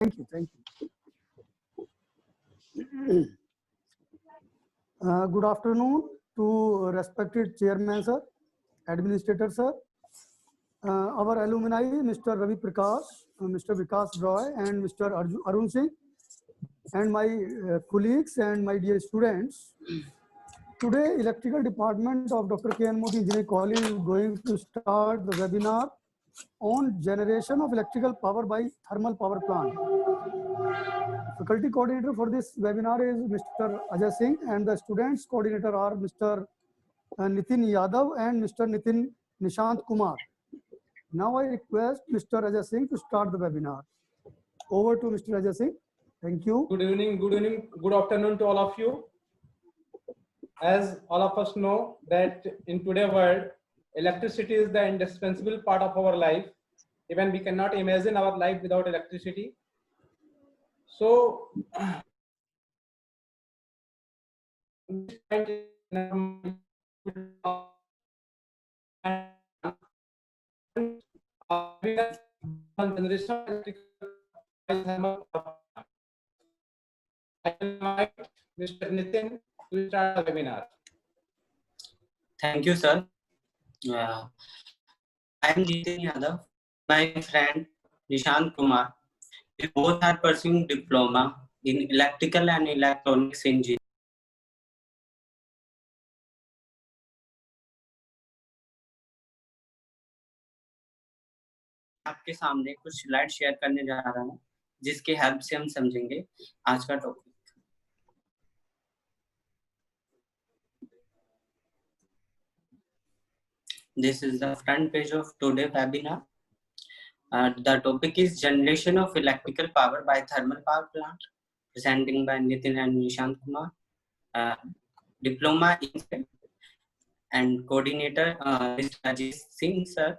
Thank you. Thank you. Good afternoon to respected chairman, sir, administrator, sir, our alumni, Mr. Ravi Prakash, Mr. Vikas Roy, and Mr. Arun Singh, and my colleagues and my dear students. Today, Electrical Department of Dr. K.N. Modi Engineering College is going to start the webinar on generation of electrical power by thermal power plant. Faculty coordinator for this webinar is Mr. Ajay Singh, and the students coordinator are Mr. Nitin Yadav and Mr. Nitin Nishant Kumar. Now I request Mr. Ajay Singh to start the webinar. Over to Mr. Ajay Singh. Thank you. Good evening, good afternoon to all of you. As all of us know that in today's world, electricity is the indispensable part of our life. Even we cannot imagine our life without electricity. So, I invite Mr. Nitin to start the webinar. Thank you, sir. I am Nitin Yadav. My friend Nishant Kumar. We both are pursuing diploma in electrical and electronics engineering. आपके सामने कुछ slide share करने जा रहा हूँ जिसके help से हम समझेंगे आज का topic. This is the front page of today's webinar. The topic is generation of electrical power by thermal power plant, presenting by Nitin and Nishant Kumar. Diploma in and coordinator Mr. Ajay Singh sir,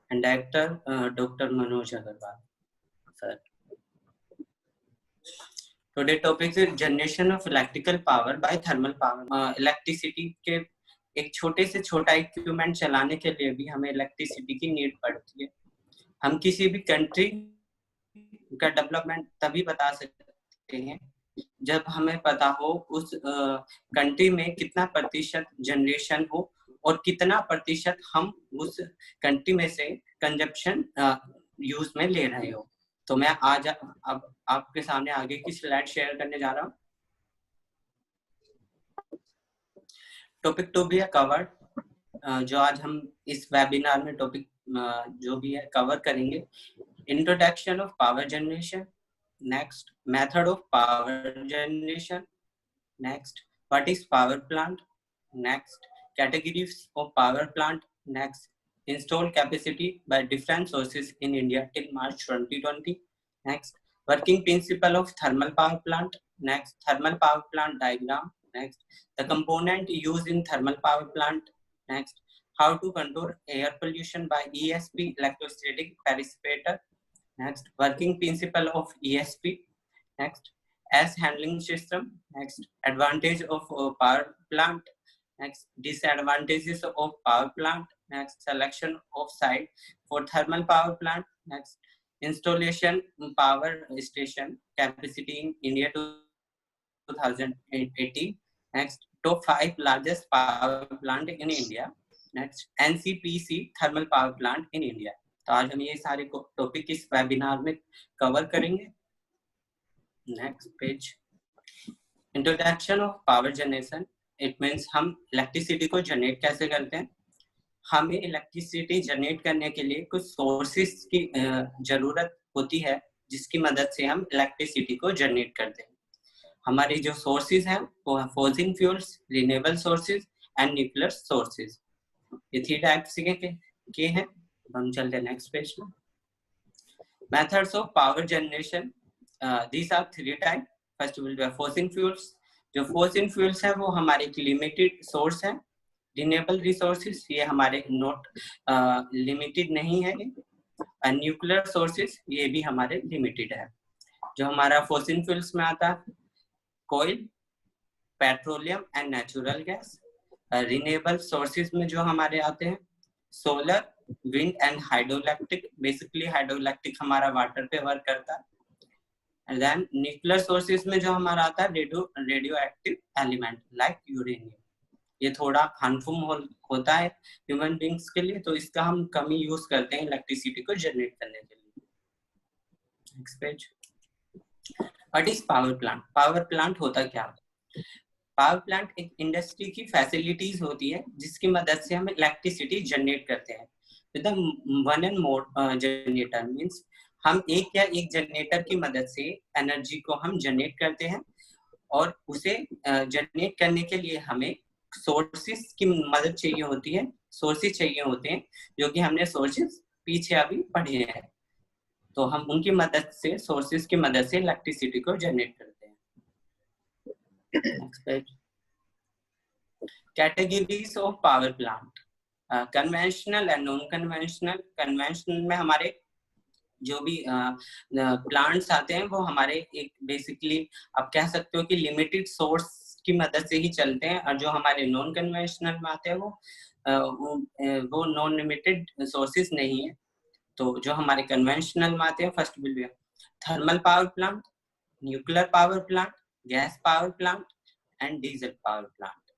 and director Dr. Manoj Agarwal sir. Today topic is generation of electrical power by thermal power. Electricity के एक छोटे से छोटा equipment चलाने के लिए भी हमें इलेक्ट्रिसिटी की नीड पड़ती है. हम किसी भी कंट्री का डेवलपमेंट तभी बता सकते हैं जब हमें पता हो उस कंट्री में कितना प्रतिशत जनरेशन हो और कितना प्रतिशत हम उस कंट्री में से कंजप्शन यूज में ले रहे हो. तो मैं आज अब आपके सामने आगे की स्लाइड शेयर करने जा रहा हूँ. टॉपिक टू बी कवर्ड, जो आज हम इस वेबिनार में टॉपिक जो भी है कवर करेंगे. Introduction of power generation, next method of power generation, next what is power plant, next categories of power plant, next installed capacity by different sources in India till March 2020, next working principle of thermal power plant, next thermal power plant diagram, next the component used in thermal power plant, next how to control air pollution by ESP electrostatic precipitator, next working principle of ESP, next as handling system, next advantage of power plant, next disadvantages of power plant, next selection of site for thermal power plant, next installation power station capacity in India 2018, next top 5 largest power plant in India, next NCPC thermal power plant in India. तो आज हम ये सारे topic इस webinar में cover करेंगे. Next page. Introduction of power generation. It means हम electricity को जनरेट कैसे करते हैं. हमें इलेक्ट्रिसिटी जनरेट करने के लिए कुछ सोर्सेस की जरूरत होती है जिसकी मदद से हम इलेक्ट्रिसिटी को जनरेट करते हैं. हमारे जो सोर्सेज हैं वो है fossil fuels, renewable sources and nuclear sources. ये 3 टाइप्स के हैं. हम चलते हैं नेक्स्ट पेज में. Methods of power generation, these are 3 type. First will be fossil fuels. जो फॉसिल फ्यूल्स है वो हमारे एक लिमिटेड सोर्स है. रिन्यूएबल रिसोर्सेज ये हमारे नॉट लिमिटेड नहीं है. न्यूक्लियर सोर्सेज ये भी हमारे लिमिटेड है. जो हमारा फॉसिल फ्यूल्स में आता है कोयल, petroleum and natural gas. Renewable sources में जो हमारे आते हैं solar, wind and hydroelectric. Basically hydroelectric हमारा वाटर पे वर्क करता है. एंड देन न्यूक्लियर सोर्सेज में जो हमारा आता है radio active element like uranium, ये थोड़ा हार्मफुल होता है ह्यूमन बींग्स के लिए, तो इसका हम कम ही यूज करते हैं इलेक्ट्रिसिटी को जनरेट करने के लिए। Next page. What is power plant? Power plant होता क्या? पावर प्लांट एक इंडस्ट्री की फैसिलिटीज होती है जिसकी मदद से हम इलेक्ट्रिसिटी जनरेट करते हैं with one and more generator. Means हम एक या एक जनरेटर की मदद से एनर्जी को हम जनरेट करते हैं, और उसे जनरेट करने के लिए हमें सोर्सेस की मदद चाहिए होती है, सोर्सेस चाहिए होते हैं, जो कि हमने सोर्सेस पीछे अभी पढ़े हैं। तो हम उनकी मदद से, सोर्सेस की मदद से इलेक्ट्रिसिटी को जनरेट करते हैं। Next page. Categories of power plant, conventional and non conventional. Conventional में हमारे जो भी प्लांट्स आते हैं वो हमारे एक बेसिकली आप कह सकते हो कि लिमिटेड सोर्स की मदद से ही चलते हैं, और जो हमारे नॉन कन्वेंशनल में आते हैं वो नॉन लिमिटेड सोर्सेस नहीं है। तो जो हमारे कन्वेंशनल में आते हैं, first will B thermal power plant, nuclear power plant, gas power plant and diesel power plant.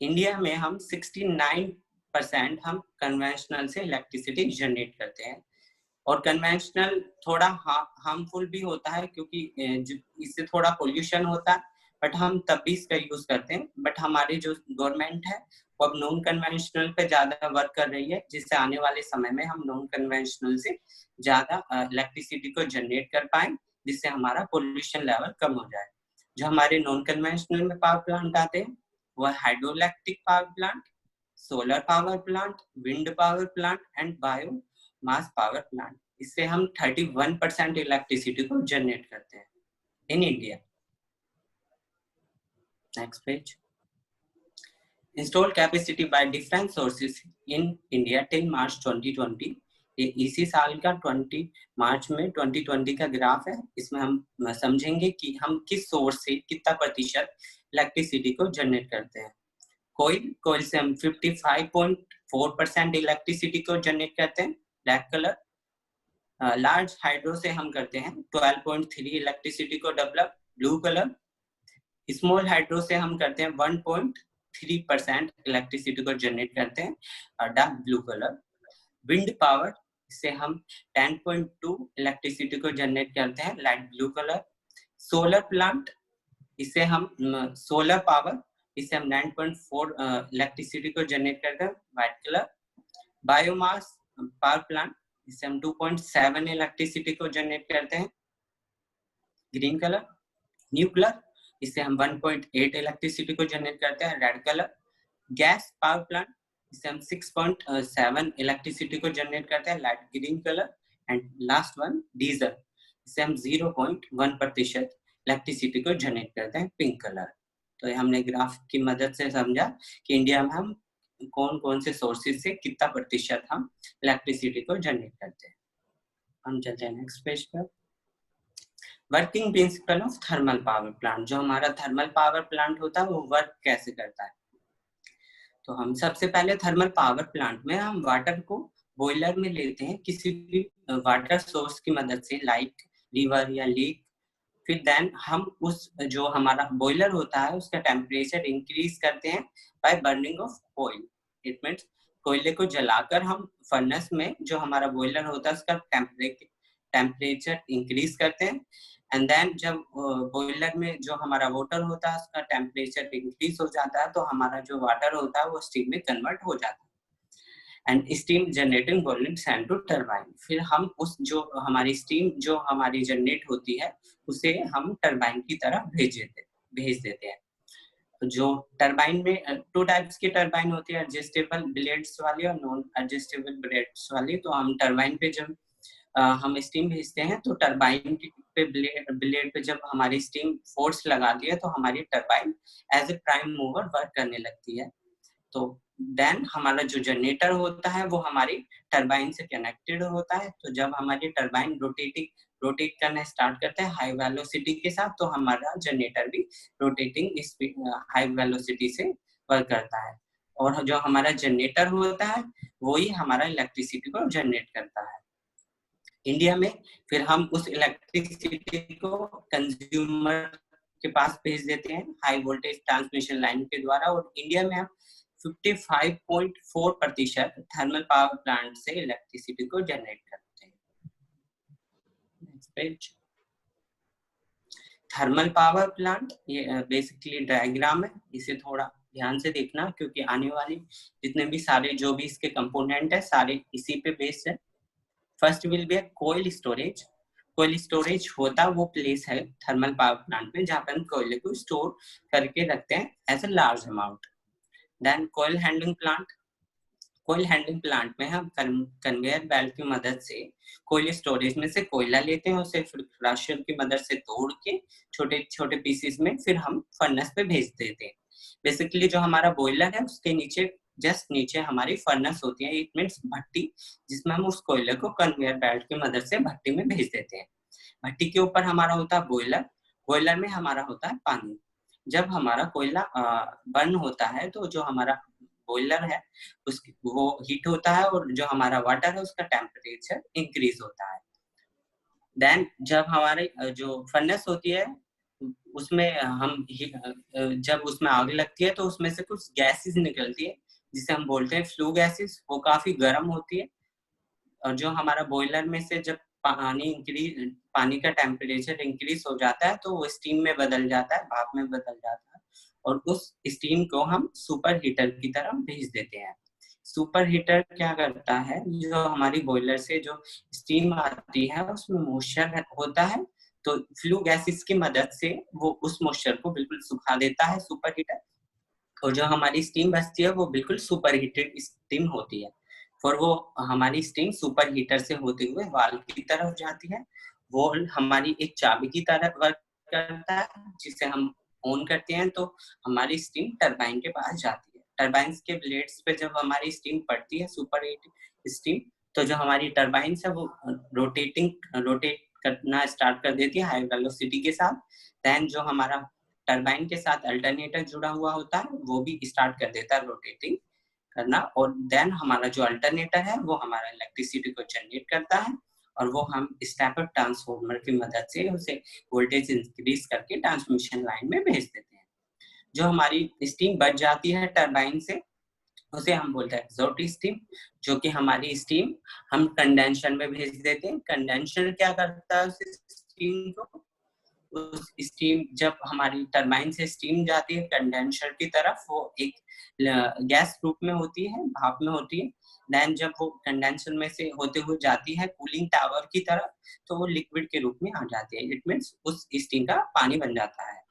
India में हम 69% हम कन्वेंशनल से इलेक्ट्रिसिटी जनरेट करते हैं, और कन्वेंशनल थोड़ा हार्मफुल भी होता है क्योंकि इससे थोड़ा पोल्यूशन होता है, बट हम तब भी इसका यूज करते हैं। बट हमारी जो गवर्नमेंट है वो अब नॉन कन्वेंशनल पे ज्यादा वर्क कर रही है, जिससे आने वाले समय में हम नॉन कन्वेंशनल से ज्यादा इलेक्ट्रिसिटी को जनरेट कर पाए, जिससे हमारा पोल्यूशन लेवल कम हो जाए। जो हमारे नॉन कन्वेंशनल में पावर प्लांट आते हैं वो hydro electric power plant, solar power plant, wind power plant and bio mass power plant. इससे हम 31% इलेक्ट्रिसिटी को जनरेट करते हैं in India. Next page. Install capacity by different sources in India till March 2020। ये इसी साल का 20 मार्च में 2020 का ग्राफ है। इसमें हम समझेंगे कि हम किस सोर्स से कितना प्रतिशत इलेक्ट्रिसिटी को जनरेट करते हैं। कोयल से हम 55.4% इलेक्ट्रिसिटी को जनरेट करते हैं, ब्लैक कलर। लार्ज हाइड्रो से हम करते हैं 12.3 इलेक्ट्रिसिटी को develop, blue colour. Small hydro से हम करते हैं 1.3% इलेक्ट्रिसिटी को जनरेट करते हैं, dark blue colour. Wind power से हम 10.2 इलेक्ट्रिसिटी को जनरेट करते हैं, light blue colour. Solar plant, इससे हम सोलर पावर, इससे हम 9.4 इलेक्ट्रिसिटी को जनरेट करते हैं, white colour. Biomass power plant, इससे हम 2.7 इलेक्ट्रिसिटी को जनरेट करते हैं, ग्रीन कलर। न्यूक्लियर, इससे हम 1.8 इलेक्ट्रिसिटी को जनरेट करते हैं, red colour. Gas power plant, इससे हम 6.7 इलेक्ट्रिसिटी को जनरेट करते हैं, light green colour. And last one diesel, इससे हम 0.1% इलेक्ट्रिसिटी को जनरेट करते हैं, पिंक कलर। तो हमने ग्राफ की मदद से समझा कि इंडिया में हम कौन कौन से सोर्सेज से कितना प्रतिशत हम इलेक्ट्रिसिटी को जनरेट करते हैं। हम चलते हैं नेक्स्ट पेज पर। Working principle of thermal power plant. जो हमारा थर्मल पावर प्लांट होता है वो वर्क कैसे करता है? तो हम सबसे पहले थर्मल पावर प्लांट में हम वाटर को बॉयलर में लेते हैं किसी भी वाटर सोर्स की मदद से, लाइक रिवर या लेक। फिर देन हम उस जो हमारा बॉयलर होता है उसका टेम्परेचर इंक्रीज करते हैं by burning of oil. It means कोयले को जलाकर हम फर्नेस में जो हमारा बॉयलर होता है उसका टेम्परेचर इंक्रीज करते हैं। एंड देन जब बॉयलर में जो हमारा वाटर होता है उसका टेम्परेचर इंक्रीज हो जाता है, तो हमारा जो वाटर होता है वो स्टीम में कन्वर्ट हो जाता है। And steam generating volume send to turbine. फिर हम उस जो हमारी स्टीम जो हमारी जनरेट होती है उसे हम टरबाइन की तरह भेज देते हैं। जो टरबाइन में 2 टाइप्स की टरबाइन होती है, एडजस्टेबल ब्लेड्स वाली और नॉन एडजस्टेबल ब्लेड्स वाली। तो हम टरबाइन पे जब हम स्टीम भेजते हैं तो टरबाइन पे ब्लेड पे जब हमारी स्टीम फोर्स लगाती है तो हमारी turbine as a prime mover work करने लगती है। तो देन हमारा जो जनरेटर होता है वो हमारी टरबाइन से कनेक्टेड होता है। तो जब हमारी टरबाइन रोटेट करना स्टार्ट करते हैं हाई वेलोसिटी के साथ, तो हमारा जनरेटर भी रोटेटिंग स्पीड हाई वेलोसिटी से वर्क करता है। और जो हमारा जनरेटर होता है वही हमारा इलेक्ट्रिसिटी को जनरेट करता है। इंडिया में फिर हम उस इलेक्ट्रिसिटी को कंज्यूमर के पास भेज देते हैं हाई वोल्टेज ट्रांसमिशन लाइन के द्वारा, और इंडिया में हम 55.4% थर्मल पावर प्लांट से इलेक्ट्रिसिटी को जनरेट करते हैं। Next page. Thermal power plant ये बेसिकली डायग्राम है, इसे थोड़ा ध्यान से देखना क्योंकि आने वाली जितने भी सारे जो भी इसके कंपोनेंट है सारे इसी पे बेस्ड है। फर्स्ट विल बी कोयल स्टोरेज। कोयल स्टोरेज होता वो प्लेस है थर्मल पावर प्लांट में जहाँ पे हम कोयले को स्टोर करके रखते हैं as a large amount. Then कोयल हैंडलिंग प्लांट। कोयल हैंडलिंग प्लांट में हम कन्वेयर बेल्ट की मदद से कोयल स्टोरेज में से कोयला लेते हैं, उसे फिर क्रशर की मदद से तोड़ के छोटे छोटे पीसेस में फिर हम फर्नेस पे भेज देते हैं। बेसिकली जो हमारा बॉयलर है उसके नीचे जस्ट नीचे हमारी फर्नेस होती है, इट मीन्स भट्टी, जिसमें हम उस कोयले को कन्वेयर बेल्ट की मदद से भट्टी में भेज देते हैं। भट्टी के ऊपर हमारा होता है बॉयलर, बॉयलर में हमारा होता है पानी। जब हमारा कोयला बर्न होता है तो जो हमारा बॉयलर है उसकी वो हीट होता है और जो हमारा वाटर है उसका टेम्परेचर इंक्रीज होता है। देन जब हमारे जो फर्नेस होती है उसमें हम जब उसमें आग लगती है तो उसमें से कुछ गैसेस निकलती है जिसे हम बोलते हैं फ्लू गैसेस। वो काफी गर्म होती है और जो हमारा बॉयलर में से जब पानी का टेम्परेचर इंक्रीज हो जाता है तो वो स्टीम में बदल जाता है, भाप में बदल जाता है और उस स्टीम को हम सुपर हीटर की तरफ भेज देते हैं। सुपर हीटर क्या करता है, जो हमारी बॉयलर से जो स्टीम आती है उसमें मॉइस्चर होता है तो फ्लू गैसेस की मदद से वो उस मॉइस्चर को बिल्कुल सुखा देता है सुपर हीटर, और जो हमारी स्टीम बचती है वो बिल्कुल सुपर हीटेड स्टीम होती है। और वो हमारी स्टीम सुपर हीटर से होते हुए वाल्व की तरफ जाती है। वो हमारी एक चाबी की तरह वर्क करता है जिसे हम ऑन करते हैं तो हमारी स्टीम टरबाइन के पास जाती है। टरबाइन के ब्लेड्स पे जब हमारी स्टीम पड़ती है सुपर हीट स्टीम, तो जो हमारी टरबाइन है वो रोटेट करना स्टार्ट कर देती है हाई वेलोसिटी के साथ। देन जो हमारा टरबाइन के साथ अल्टरनेटर जुड़ा हुआ होता है वो भी स्टार्ट कर देता है रोटेटिंग करना, और देन हमारा जो अल्टरनेटर है वो हमारा इलेक्ट्रिसिटी को जनरेट करता है और वो हम स्टेपर ट्रांसफार्मर की मदद से उसे वोल्टेज इंक्रीज करके ट्रांसमिशन लाइन में भेज देते हैं। जो हमारी स्टीम बच जाती है टरबाइन से उसे हम बोलते हैं एग्जॉस्ट स्टीम, जो कि हमारी स्टीम हम कंडेंसर में भेज देते हैं। कंडेंसर क्या करता है उस स्टीम को, उस स्टीम जब हमारी टरबाइन से स्टीम जाती है कंडेंसर की तरफ वो एक गैस रूप में होती है, भाप में होती है। देन जब वो कंडेंसर में से होते हुए जाती है कूलिंग टावर की तरफ तो वो लिक्विड के रूप में आ जाती है, इट मीन्स उस स्टीम का पानी बन जाता है।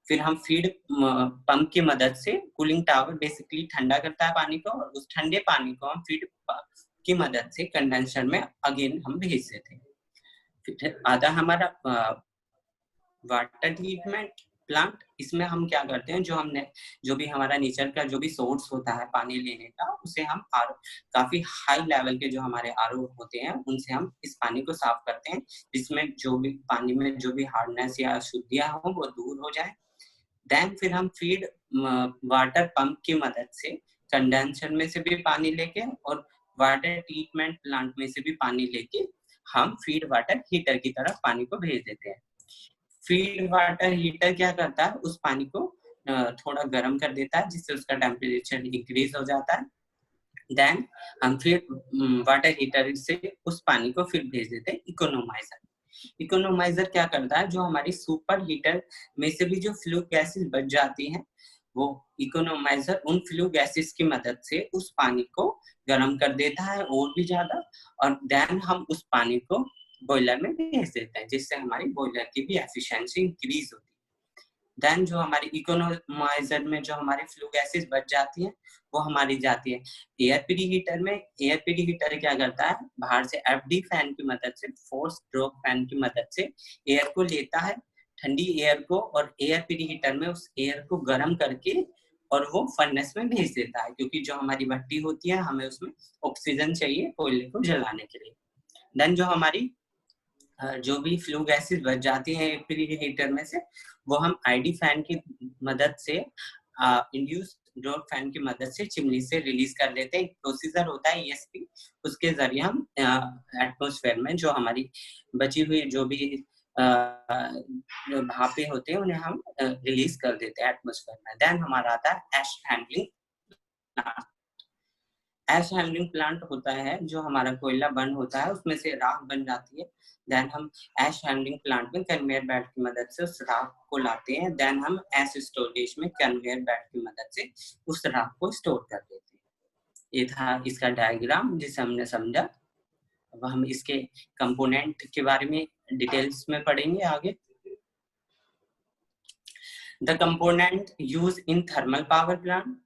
फिर हम फीड पंप की मदद से कूलिंग टावर बेसिकली ठंडा करता है पानी को और उस ठंडे पानी को हम फीड की मदद से कंडेंसर में अगेन हम भेज देते हैं। फिर आधा हमारा वाटर ट्रीटमेंट प्लांट, इसमें हम क्या करते हैं जो भी हमारा नेचर का जो भी सोर्स होता है पानी लेने का उसे हम काफी हाई लेवल के जो हमारे आरओ होते हैं उनसे हम इस पानी को साफ करते हैं जिसमें जो भी पानी में जो भी हार्डनेस या अशुद्धियां हो वो दूर हो जाए। देन फिर हम फीड वाटर पंप की मदद से कंडेंसर में से भी पानी लेके और वाटर ट्रीटमेंट प्लांट में से भी पानी लेके हम फीड वाटर हीटर की तरफ पानी को भेज देते हैं। फीड वाटर हीटर क्या करता है, उस पानी को थोड़ा गर्म कर देता है जिससे उसका टेम्परेचर इंक्रीज हो जाता है। देन हम फिर वाटर हीटर से उस पानी को फिर भेज देते हैं इकोनोमाइजर। इकोनोमाइजर क्या करता है, जो हमारी सुपर हीटर में से भी जो फ्लू गैसेस बच जाती हैं वो इकोनोमाइजर उन फ्लू गैसेस की मदद से उस पानी को गर्म कर देता है और भी ज्यादा, और देन हम उस पानी को बॉयलर में भेज देते हैं जिससे हमारी बॉयलर की भी एफिशिएंसी इंक्रीज होती है। देन जो हमारी इकोनोमाइजर में जो हमारी फ्लू गैसेस बच जाती है वो हमारी जाती है एयर प्रीहीटर में। एयर प्रीहीटर क्या करता है, बाहर से एफडी फैन की मदद से फोर्स ड्रॉप फैन की मदद से एयर को लेता है, ठंडी एयर को, और एयर प्रीहीटर में उस एयर को गर्म करके और वो फर्नेस में भेज देता है क्योंकि जो हमारी भट्टी होती है हमें उसमें ऑक्सीजन चाहिए कोयले को जलाने के लिए। देन जो हमारी जो भी फ्लू गैसेस बच जाती हैं प्रीहीटर में से वो हम आईडी फैन की मदद से इंड्यूस डोर फैन की मदद से चिमनी से रिलीज कर देते हैं। एक प्रोसीजर होता है ESP, उसके जरिए हम एटमॉस्फेयर में जो हमारी बची हुई जो भी भापे होते हैं उन्हें हम रिलीज कर देते हैं एटमॉस्फेयर में। देन हमारा आता है एश हैंडलिंग प्लांट। एश हैंडलिंग प्लांट होता है जो हमारा कोयला बर्न होता है उसमें से राख बन जाती है। देन हम एश हैंडलिंग प्लांट में कन्वेयर बेल्ट की मदद से उस राख को लाते हैं। देन हम एश स्टोरेज में कन्वेयर बेल्ट की मदद से उस राख को स्टोर कर देते हैं। ये था इसका डायग्राम जिसे हमने समझा। अब हम इसके कंपोनेंट के बारे में डिटेल्स में पढ़ेंगे आगे। The component use in thermal power plant: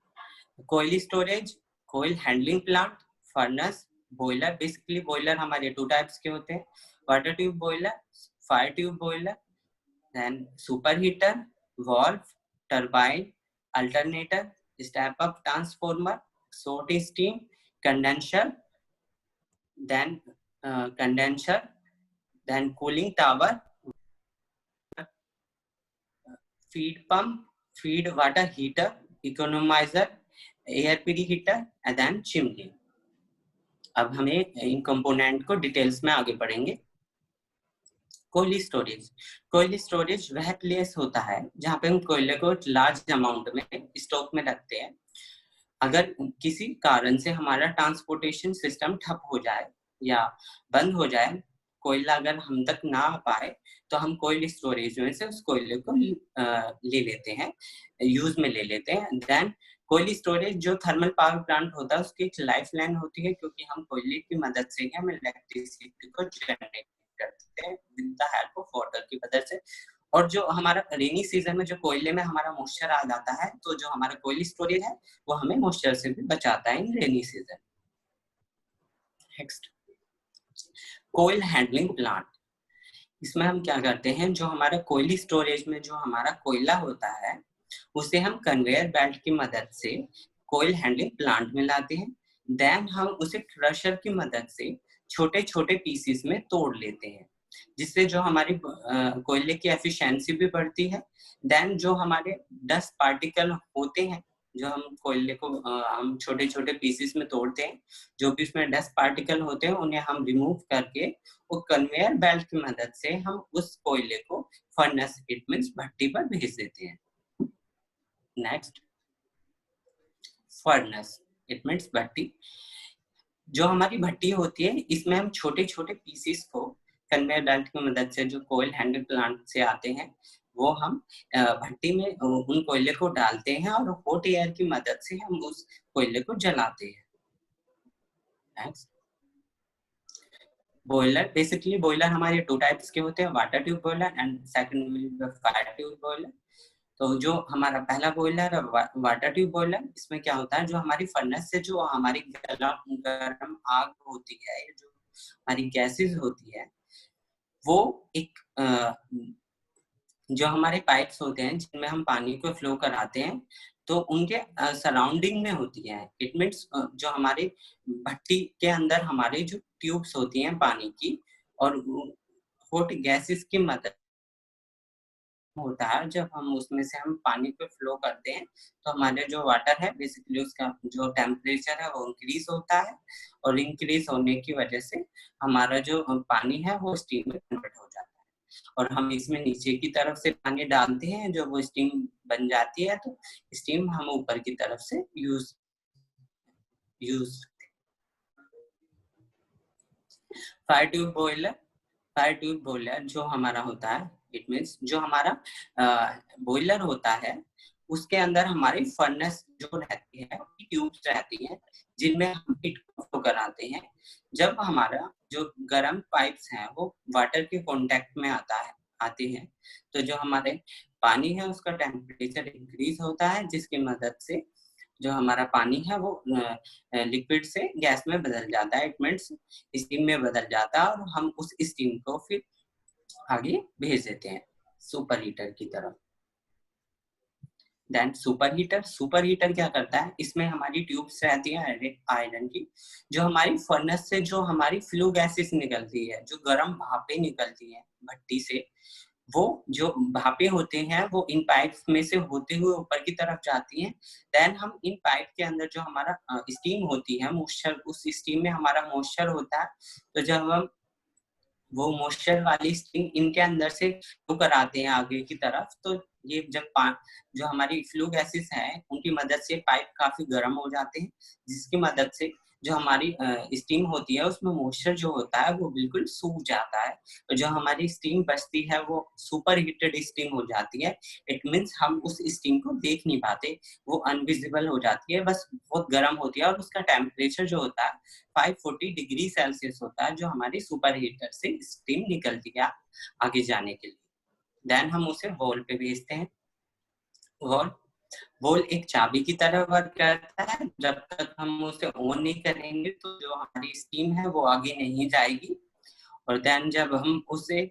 कोयल स्टोरेज, कोयल handling plant, furnace, boiler. Basically boiler हमारे 2 टाइप्स के होते हैं, water tube boiler, fire tube boiler, then super heater, valve, turbine, alternator, step up transformer, short steam, condenser, then then cooling tower, feed pump, feed water heater, economizer, air preheater, and then chimney. अब हमें इन component को details में आगे पढ़ेंगे। कोयल storage. कोयल storage वह place होता है जहाँ पे हम कोयले को लार्ज अमाउंट में स्टॉक में रखते हैं। अगर किसी कारण से हमारा ट्रांसपोर्टेशन सिस्टम ठप हो जाए या बंद हो जाए, कोयला अगर हम तक ना आ पाए, तो हम कोयल स्टोरेज में से उस कोयले को ले लेते हैं, यूज में ले लेते हैं। देन कोयल स्टोरेज जो थर्मल पावर प्लांट होता है उसकी एक लाइफ लाइन होती है, क्योंकि हम कोयले की मदद से हम इलेक्ट्रिसिटी को जनरेट करते हैं with the help of water की मदद से। और जो हमारा रेनी सीजन में जो कोयले में हमारा मॉइस्चर आ जाता है, तो जो हमारा कोयल स्टोरेज है वो हमें मॉइस्चर से भी बचाता है इन रेनी सीजन। नेक्स्ट, कोयल हैंडलिंग प्लांट। इसमें हम क्या करते हैं, जो हमारा कोयल स्टोरेज में जो हमारा कोयला होता है उसे हम कन्वेयर बेल्ट की मदद से कोयल हैंडलिंग प्लांट में लाते हैं। देन हम उसे क्रशर की मदद से छोटे छोटे पीसेस में तोड़ लेते हैं, जिससे जो हमारी कोयले की एफिशिएंसी भी बढ़ती है। देन जो हमारे डस्ट पार्टिकल होते हैं, जो हम कोयले को हम छोटे छोटे पीसेस में तोड़ते हैं, जो भी उसमें डस्ट पार्टिकल होते हैं उन्हें हम रिमूव करके वो कन्वेयर बेल्ट की मदद से हम उस कोयले को फर्नेस, इट मींस भट्टी पर भेज देते हैं। नेक्स्ट, फर्नेस, इट मींस भट्टी। जो हमारी भट्टी होती है इसमें हम छोटे छोटे पीसेस को कन्वेयर बेल्ट की मदद से जो कोयल हैंडल प्लांट से आते हैं वो हम भट्टी में उन कोयले को डालते हैं और हॉट एयर की मदद से हम उस कोयले को जलाते हैं। Next, boiler. बेसिकली बॉयलर हमारे 2 टाइप्स के होते हैं, water tube boiler and second fire tube boiler. तो जो हमारा पहला बॉयलर है वाटर ट्यूब बॉयलर, इसमें क्या होता है, जो हमारी फर्नेस से जो हमारी गर्म आग होती है, जो हमारी गैसेस होती है, वो एक जो हमारे पाइप्स होते हैं जिनमें हम पानी को फ्लो कराते हैं, तो उनके सराउंडिंग में होती है। इट मीन्स जो हमारे भट्टी के अंदर हमारे जो ट्यूब्स होती हैं पानी की, और हॉट गैसेस की मदद होता है, जब हम उसमें से हम पानी को फ्लो करते हैं तो हमारे जो वाटर है बेसिकली उसका जो टेम्परेचर है वो इंक्रीज होता है, और इंक्रीज होने की वजह से हमारा जो पानी है वो स्टीम में कन्वर्ट हो जाता है। और हम इसमें नीचे की तरफ से पानी डालते हैं, जो वो स्टीम बन जाती है, तो स्टीम हम ऊपर की तरफ से use fire tube boiler. Fire tube boiler जो हमारा होता है, इट मीन्स जो हमारा बॉयलर होता है उसके अंदर हमारी फर्नेस जो रहती है, ट्यूब्स रहती हैं जिनमें हम हीट फ्लो कराते हैं। जब हमारा जो गर्म पाइप्स हैं वो वाटर के कांटेक्ट में आते हैं, तो जो हमारे पानी है उसका टेम्परेचर इंक्रीज होता है, जिसकी मदद से जो हमारा पानी है वो लिक्विड से गैस में बदल जाता है, इट मीन्स स्टीम में बदल जाता है, और हम उस स्टीम को फिर आगे भेज देते हैं सुपर हीटर की तरफ। देन सुपर हीटर क्या करता है, इसमें हमारी ट्यूब्स रहती है आयरन की, जो हमारी फर्नेस से जो हमारी फ्लू गैसेस निकलती है, जो गर्म भापें निकलती है भट्टी से, वो जो भापें होते हैं वो इन पाइप्स में से होते हुए ऊपर की तरफ जाती हैं। देन हम इन पाइप के अंदर जो हमारा स्टीम होती है, मॉइस्चर, उस स्टीम में हमारा मॉइस्चर होता है। तो जब हम वो मॉइस्चर वाली स्टीम इनके अंदर से फ्लो कराते हैं आगे की तरफ, तो ये जब जो हमारी फ्लू गैसेस हैं उनकी मदद से पाइप काफी गर्म हो जाते हैं, जिसकी मदद से जो हमारी स्टीम होती है उसमें मॉइस्चर जो होता है वो बिल्कुल सूख जाता है। तो जो हमारी स्टीम बचती है वो सुपर हीटेड स्टीम हो जाती है। इट मीन्स हम उस स्टीम को देख नहीं पाते, वो अनविजिबल हो जाती है, बस बहुत गर्म होती है। और उसका टेम्परेचर जो होता है 540 डिग्री सेल्सियस होता है, जो हमारी सुपर हीटर से स्टीम निकलती है आगे जाने के लिए। देन हम उसे वॉल पे भेजते हैं। वॉल एक चाबी की तरह वर्क करता है। जब तक हम उसे ऑन नहीं करेंगे तो जो हमारी स्टीम है वो आगे नहीं जाएगी। और देन जब हम उसे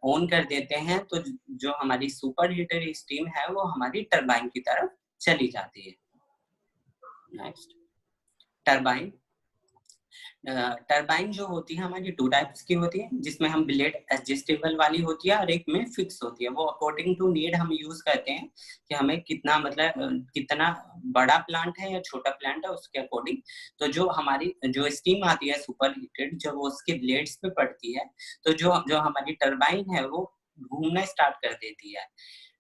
ऑन कर देते हैं तो जो हमारी सुपर हीटर स्टीम है वो हमारी टरबाइन की तरफ चली जाती है। Next, turbine. टरबाइन जो होती है हमारी 2 टाइप्स की होती है, जिसमें हम ब्लेड एडजस्टेबल वाली होती है और एक में फिक्स होती है। वो अकॉर्डिंग टू नीड हम यूज करते हैं कि हमें कितना मतलब कितना बड़ा प्लांट है या छोटा प्लांट है उसके अकॉर्डिंग। तो जो हमारी जो स्टीम आती है सुपर हीटेड, जब वो उसके ब्लेड्स पे पड़ती है तो जो हमारी टरबाइन है वो घूमना स्टार्ट कर देती है।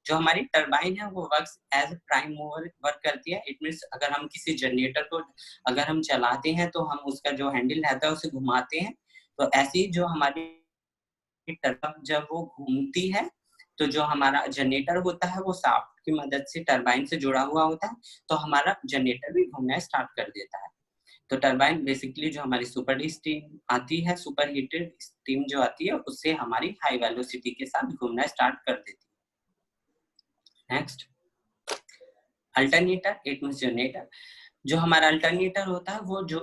जो हमारी टरबाइन है वो works as prime mover work करती है। इट मीन्स अगर हम किसी जनरेटर को अगर हम चलाते हैं तो हम उसका जो हैंडल रहता है उसे घुमाते हैं। तो ऐसी जो हमारी टरबाइन जब वो घूमती है तो जो हमारा जनरेटर होता है वो शाफ्ट की मदद से टरबाइन से जुड़ा हुआ होता है, तो हमारा जनरेटर भी घूमना स्टार्ट कर देता है। तो टरबाइन बेसिकली जो हमारी सुपर स्टीम आती है, सुपर हीटेड स्टीम जो आती है उससे हमारी हाई वेलोसिटी के साथ घूमना स्टार्ट कर देती है। Next, alternator. It means generator. जो हमारा अल्टरनेटर होता है वो जो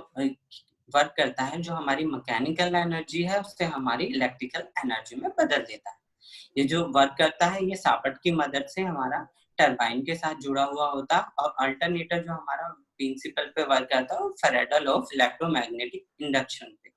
वर्क करता है, जो हमारी मैकेनिकल एनर्जी है उससे हमारी इलेक्ट्रिकल एनर्जी में बदल देता है। ये जो वर्क करता है ये शाफ्ट की मदद से हमारा टरबाइन के साथ जुड़ा हुआ होता है। और अल्टरनेटर जो हमारा प्रिंसिपल पे वर्क करता है वो Faraday law of electromagnetic induction पे।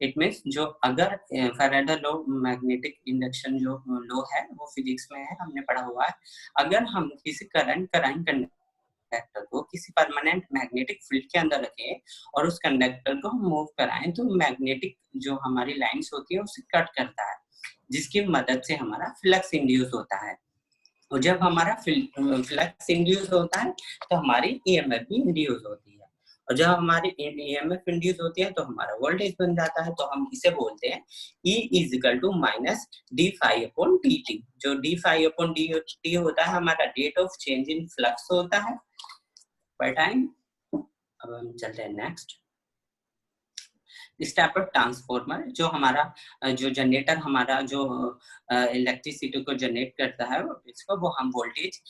इट मींस जो अगर फैराडे लॉ मैग्नेटिक इंडक्शन जो लॉ है वो फिजिक्स में है, हमने पढ़ा हुआ है। अगर हम किसी करंट कंडक्टर को किसी परमानेंट मैग्नेटिक फील्ड के अंदर रखें और उस कंडक्टर को हम मूव कराएं तो मैग्नेटिक जो हमारी लाइंस होती है उसे कट करता है, जिसकी मदद से हमारा फ्लक्स इंड्यूस होता है। और जब हमारा फ्लक्स इंड्यूस होता है तो हमारी ईएमएफ भी इंड्यूस होती है। और जब हमारी ईएमएफ इंड्यूस होती है तो हमारा वोल्टेज बन जाता है। तो हम इसे बोलते हैं E equal to minus d phi upon d t. जो d phi upon d t होता है हमारा rate of change in flux होता है पर टाइम। अब हम चलते हैं नेक्स्ट, स्टेपर ट्रांसफॉर्मर। जो हमारा जो जनरेटर हमारा जो इलेक्ट्रिसिटी को जनरेट करता है इसको वो हम वोल्टेज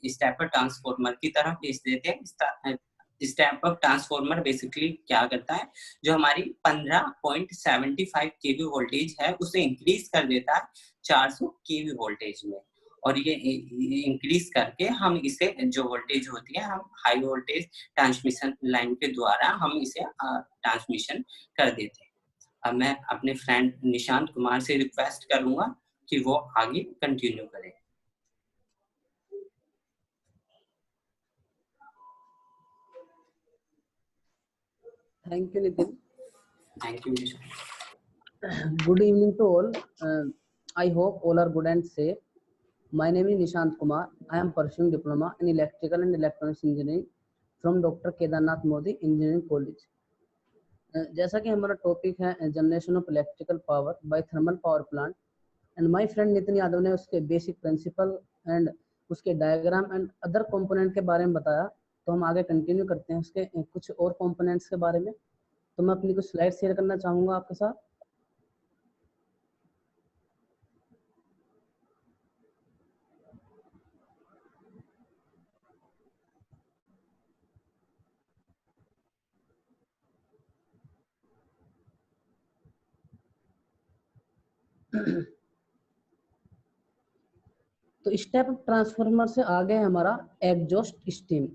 स्टेपर ट्रांसफॉर्मर की तरफ भेज देते हैं। स्टेपर ट्रांसफॉर्मर बेसिकली क्या करता है, जो हमारी 15.75 केवी वोल्टेज है उसे इंक्रीज कर देता है 400 केवी वोल्टेज में। और ये इंक्रीज करके हम इसे जो वोल्टेज होती है हम हाई वोल्टेज ट्रांसमिशन लाइन के द्वारा हम इसे ट्रांसमिशन कर देते हैं। अब मैं अपने फ्रेंड निशांत कुमार से रिक्वेस्ट करूंगा कि वो आगे कंटिन्यू करें। Thank you, Nitin. Thank you Nishant. Good evening to all. I hope all are good and safe. My name is Nishant Kumar. I am pursuing diploma in electrical and electronics engineering from Dr. Kedarnath Modi Engineering College. जैसा कि हमारा topic है generation of electrical power by thermal power plant, and my friend Nitin Yadav ने उसके basic principle and उसके diagram and other component के बारे में बताया। तो हम आगे कंटिन्यू करते हैं उसके कुछ और कंपोनेंट्स के बारे में। तो मैं अपनी कुछ स्लाइड शेयर करना चाहूँगा आपके साथ। तो स्टेप ट्रांसफार्मर से आगे हमारा एग्जॉस्ट स्टीम।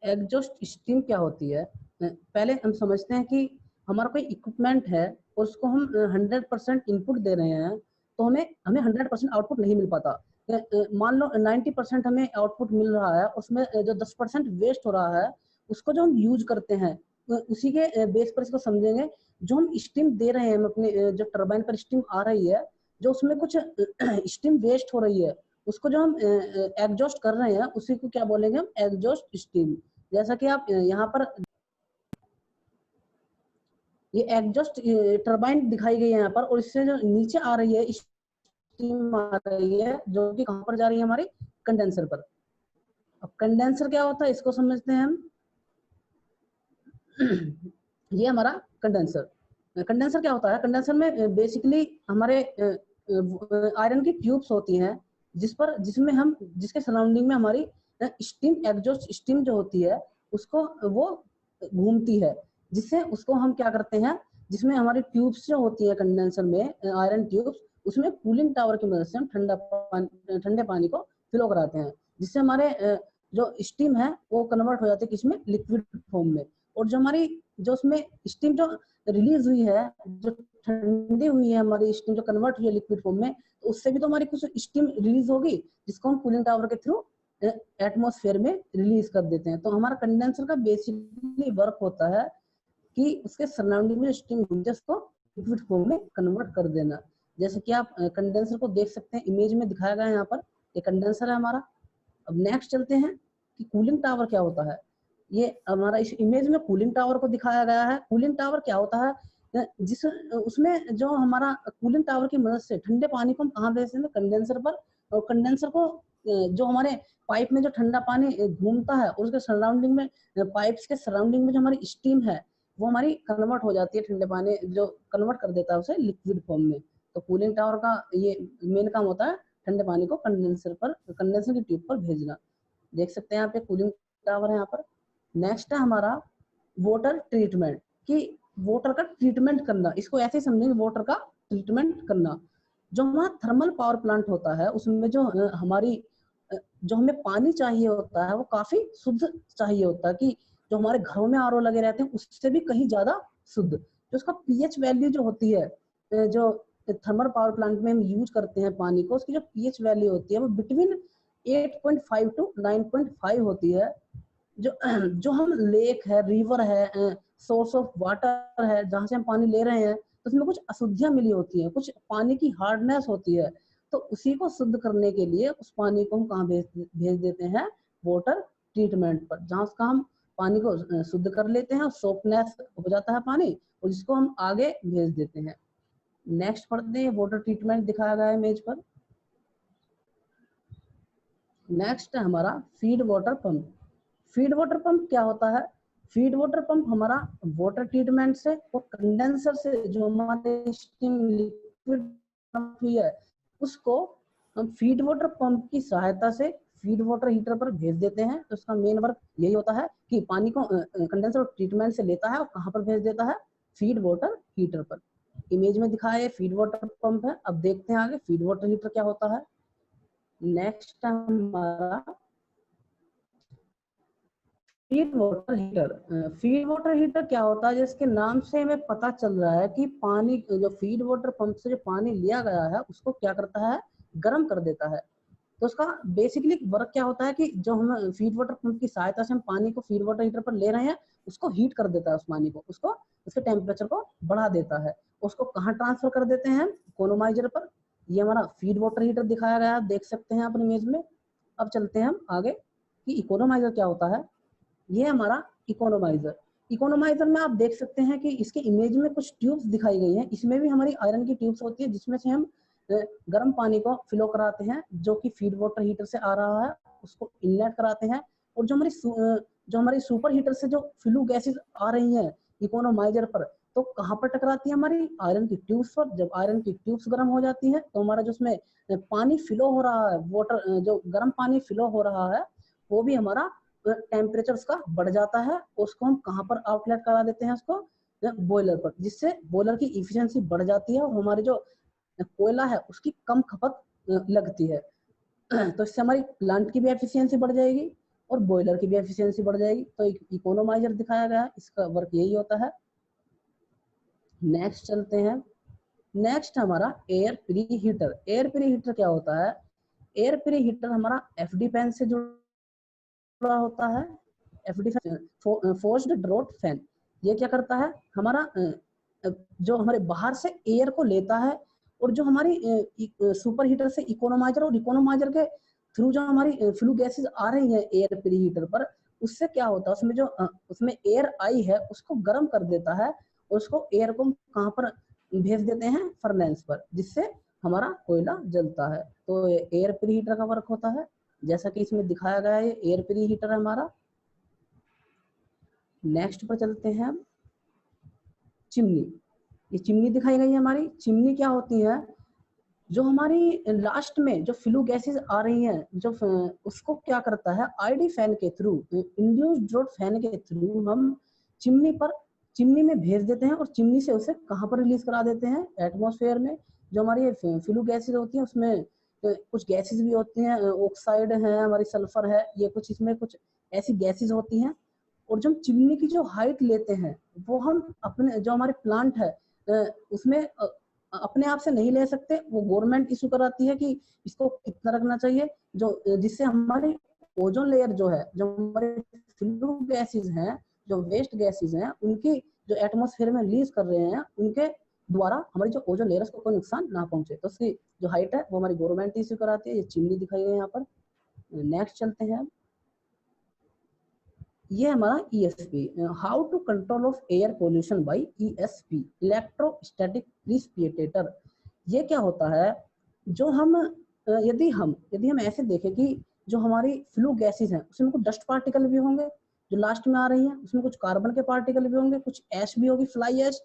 एग्जॉस्ट स्टीम क्या होती है, पहले हम समझते हैं कि हमारा कोई इक्विपमेंट है और उसको हम 100% इनपुट दे रहे हैं तो हमें 100% आउटपुट नहीं मिल पाता। मान लो 90% हमें आउटपुट मिल रहा है, उसमें जो 10% वेस्ट हो रहा है उसको जो हम यूज करते हैं उसी के बेस पर इसको समझेंगे। जो हम स्टीम दे रहे हैं, हम अपने जो टरबाइन पर स्टीम आ रही है, जो उसमें कुछ स्टीम वेस्ट हो रही है उसको जो हम एग्जॉस्ट कर रहे हैं उसी को क्या बोलेंगे हम, एग्जॉस्ट स्टीम। जैसा कि आप यहाँ पर ये एग्जॉस्ट टरबाइन दिखाई गई है यहाँ पर, और इससे जो नीचे आ रही है स्टीम आ रही है जो कि कहाँ पर जा रही है, हमारी कंडेंसर पर। अब कंडेंसर क्या होता है इसको समझते हैं हम। ये हमारा कंडेंसर। कंडेंसर क्या होता है, कंडेंसर में बेसिकली हमारे आयरन की ट्यूब्स होती हैं जिसमें हम जिसके सराउंडिंग में हमारी स्टीम, एग्जॉस्ट स्टीम जो होती है उसको वो घूमती है, जिससे उसको हम क्या करते हैं, जिसमें हमारी ट्यूब्स जो होती है कंडेंसर में, आयरन ट्यूब्स, उसमें कूलिंग टावर की मदद से हम ठंडे पानी को फ्लो कराते हैं, जिससे हमारे जो स्टीम है वो कन्वर्ट हो जाती है किसमें, लिक्विड फॉर्म में। और जो हमारी जो उसमें स्टीम जो रिलीज हुई है, जो ठंडी हुई है हमारी स्टीम, जो कन्वर्ट हुई है लिक्विड फॉर्म में, तो उससे भी तो हमारी कुछ स्टीम रिलीज होगी जिसको हम कूलिंग टावर के थ्रू एटमॉस्फेयर में रिलीज कर देते हैं। तो हमारा कंडेंसर का बेसिकली वर्क होता है कि उसके सराउंडिंग में स्टीम को लिक्विड फॉर्म में कन्वर्ट कर देना। जैसे कि आप कंडेंसर को देख सकते हैं, इमेज में दिखाया गया है यहाँ पर, ये कंडेंसर है हमारा। अब नेक्स्ट चलते हैं कि कूलिंग टावर क्या होता है। ये हमारा इस इमेज में कूलिंग टावर को दिखाया गया है। कूलिंग टावर क्या होता है, जिस उसमें जो हमारा कूलिंग टावर की मदद से ठंडे पानी को हम कहाँ भेजते हैं, कंडेंसर पर। और कंडेंसर को जो हमारे पाइप में जो ठंडा पानी घूमता है और उसके सराउंडिंग में, पाइप्स के सराउंडिंग में जो हमारी स्टीम है वो हमारी कन्वर्ट हो जाती है, ठंडे पानी जो कन्वर्ट कर देता है उसे लिक्विड फॉर्म में। तो कूलिंग टावर का ये मेन काम होता है, ठंडे पानी को कंडेंसर की ट्यूब पर भेजना। देख सकते हैं यहाँ पे कूलिंग टावर है यहाँ पर। नेक्स्ट है हमारा वाटर ट्रीटमेंट, कि वाटर का ट्रीटमेंट करना, इसको ऐसे समझेंगे, वाटर का ट्रीटमेंट करना। जो हमारा थर्मल पावर प्लांट होता है उसमें जो हमारी जो हमें पानी चाहिए होता है वो काफी शुद्ध चाहिए होता है, कि जो हमारे घरों में आरओ लगे रहते हैं उससे भी कहीं ज्यादा शुद्ध। जो उसका पीएच वैल्यू जो होती है, जो थर्मल पावर प्लांट में हम यूज करते हैं पानी को, उसकी जो पीएच वैल्यू होती है वो बिटवीन 8.5 to 9.5 होती है। जो हम लेक है, रिवर है, सोर्स ऑफ वाटर है जहाँ से हम पानी ले रहे हैं, तो उसमें कुछ अशुद्धियां मिली होती हैं, कुछ पानी की हार्डनेस होती है। तो उसी को शुद्ध करने के लिए उस पानी को हम कहाँ भेज देते हैं, वाटर ट्रीटमेंट पर, जहाँ उसका हम पानी को शुद्ध कर लेते हैं, सॉफ्टनेस हो जाता है पानी, और जिसको हम आगे भेज देते हैं। नेक्स्ट पढ़ते हैं, वाटर ट्रीटमेंट दिखाया गया है इमेज पर। नेक्स्ट है हमारा feed water pump. Feed water pump क्या होता है, फीड वाटर पंप हमारा वाटर ट्रीटमेंट से और कंडेंसर से जो हमारे स्टीम लिक्विड हुई है उसको हम फीड वाटर पंप की सहायता से फीड वाटर हीटर पर भेज देते हैं। तो उसका मेन वर्क यही होता है कि पानी को कंडेंसर और ट्रीटमेंट से लेता है और कहाँ पर भेज देता है, फीड वाटर हीटर पर। इमेज में दिखाया है फीड वाटर पंप है। अब देखते हैं आगे फीड वाटर हीटर क्या होता है। नेक्स्ट हमारा feed water heater. Feed water heater क्या होता है, जिसके नाम से हमें पता चल रहा है कि पानी जो फीड वाटर पंप से जो पानी लिया गया है उसको क्या करता है, गर्म कर देता है। तो उसका बेसिकली वर्क क्या होता है कि जो हम फीड वाटर पंप की सहायता से हम पानी को फीड वाटर हीटर पर ले रहे हैं उसको हीट कर देता है, उस पानी को, उसको उसके टेम्परेचर को बढ़ा देता है। उसको कहाँ ट्रांसफर कर देते हैं, इकोनोमाइजर पर। ये हमारा फीड वाटर हीटर दिखाया गया है, देख सकते हैं आप इमेज में। अब चलते हैं हम आगे कि इकोनोमाइजर क्या होता है। ये हमारा इकोनोमाइजर। इकोनोमाइजर में आप देख सकते हैं कि इसके इमेज में कुछ ट्यूब्स दिखाई गई हैं। इसमें भी हमारी आयरन की ट्यूब्स होती है जिसमें से हम गर्म पानी को फ्लो कराते हैं, जो कि फीड वाटर हीटर से आ रहा है उसको इनलेट कराते हैं। और जो हमारी सुपर हीटर से जो फ्लू गैसेस आ रही हैं इकोनोमाइजर पर, तो कहाँ पर टकराती है, हमारी आयरन की ट्यूब्स पर। जब आयरन की ट्यूब्स गर्म हो जाती हैं तो हमारा जो उसमें पानी फ्लो हो रहा है, वाटर जो गर्म पानी फ्लो हो रहा है वो भी हमारा टेम्परेचर उसका बढ़ जाता है। उसको हम कहाँ पर आउटलेट करा देते हैं, उसको बॉयलर पर, जिससे बॉयलर की इफिशियंसी बढ़ जाती है और हमारी जो कोयला है उसकी कम खपत लगती है। तो इससे हमारी प्लांट की भी एफिशिएंसी बढ़ जाएगी और बॉयलर की भी एफिशिएंसी बढ़ जाएगी। तो इकोनोमाइजर दिखाया गया है, इसका वर्क यही होता है। नेक्स्ट चलते हैं नेक्स्ट हमारा air pre heater. Air pre heater क्या होता है? एयर प्री हीटर हमारा एफडी फैन से जुड़ा होता है। एफडी फोर्स्ड ड्रॉट फैन, ये क्या करता है? हमारा जो हमारे बाहर से एयर को लेता है और जो हमारी सुपर हीटर से इकोनोमाइजर और इकोनोमाइजर के थ्रू जो हमारी फ्लू गैसेस आ रही है एयर प्री हीटर पर, उससे क्या होता है, उसमें जो उसमें एयर आई है उसको गर्म कर देता है और उसको एयर को कहाँ पर भेज देते हैं? फर्नेस पर, जिससे हमारा कोयला जलता है। तो एयर प्री हीटर का वर्क होता है जैसा कि इसमें दिखाया गया है। एयर प्री हीटर है हमारा। नेक्स्ट पर चलते हैं हम। चिमनी, ये चिमनी दिखाई गई है हमारी। चिमनी क्या होती है? जो हमारी लास्ट में जो फ्लू गैसेस आ रही हैं, जो उसको क्या करता है? आईडी फैन के थ्रू, इंड्यूस्ड ड्रॉट फैन के थ्रू हम चिमनी में भेज देते हैं और चिमनी से उसे कहाँ पर रिलीज करा देते हैं? एटमॉस्फेयर में। जो हमारी फ्लू गैसेस होती हैं उसमें कुछ गैसेस भी होती हैं, ऑक्साइड है, हमारी सल्फर है, ये कुछ इसमें कुछ ऐसी गैसेस होती हैं। और जो चिमनी की जो हाइट लेते हैं वो हम अपने जो हमारे प्लांट है उसमें अपने आप से नहीं ले सकते, वो गवर्नमेंट इशू कराती है कि इसको कितना रखना चाहिए, जो जिससे हमारी ओजोन लेयर जो है, जो हमारे फ्लू गैसेस हैं, जो वेस्ट गैसेस हैं, उनकी जो एटमॉस्फेयर में रिलीज कर रहे हैं, उनके द्वारा हमारी जो ओजोन लेयर को कोई नुकसान ना पहुंचे। तो उसकी जो हाइट है वो हमारी गवर्नमेंट इशू कराती है। ये चिमनी दिखाई गई यहाँ पर। नेक्स्ट चलते हैं। ये हमारा ESP, how to control of air pollution by ESP, electrostatic precipitator. ये क्या होता है? जो हम यदि हम ऐसे देखें कि जो हमारी फ्लू गैसेस हैं उसमें कुछ डस्ट पार्टिकल भी होंगे जो लास्ट में आ रही हैं, उसमें कुछ कार्बन के पार्टिकल भी होंगे, कुछ ऐश भी होगी, फ्लाई ऐश।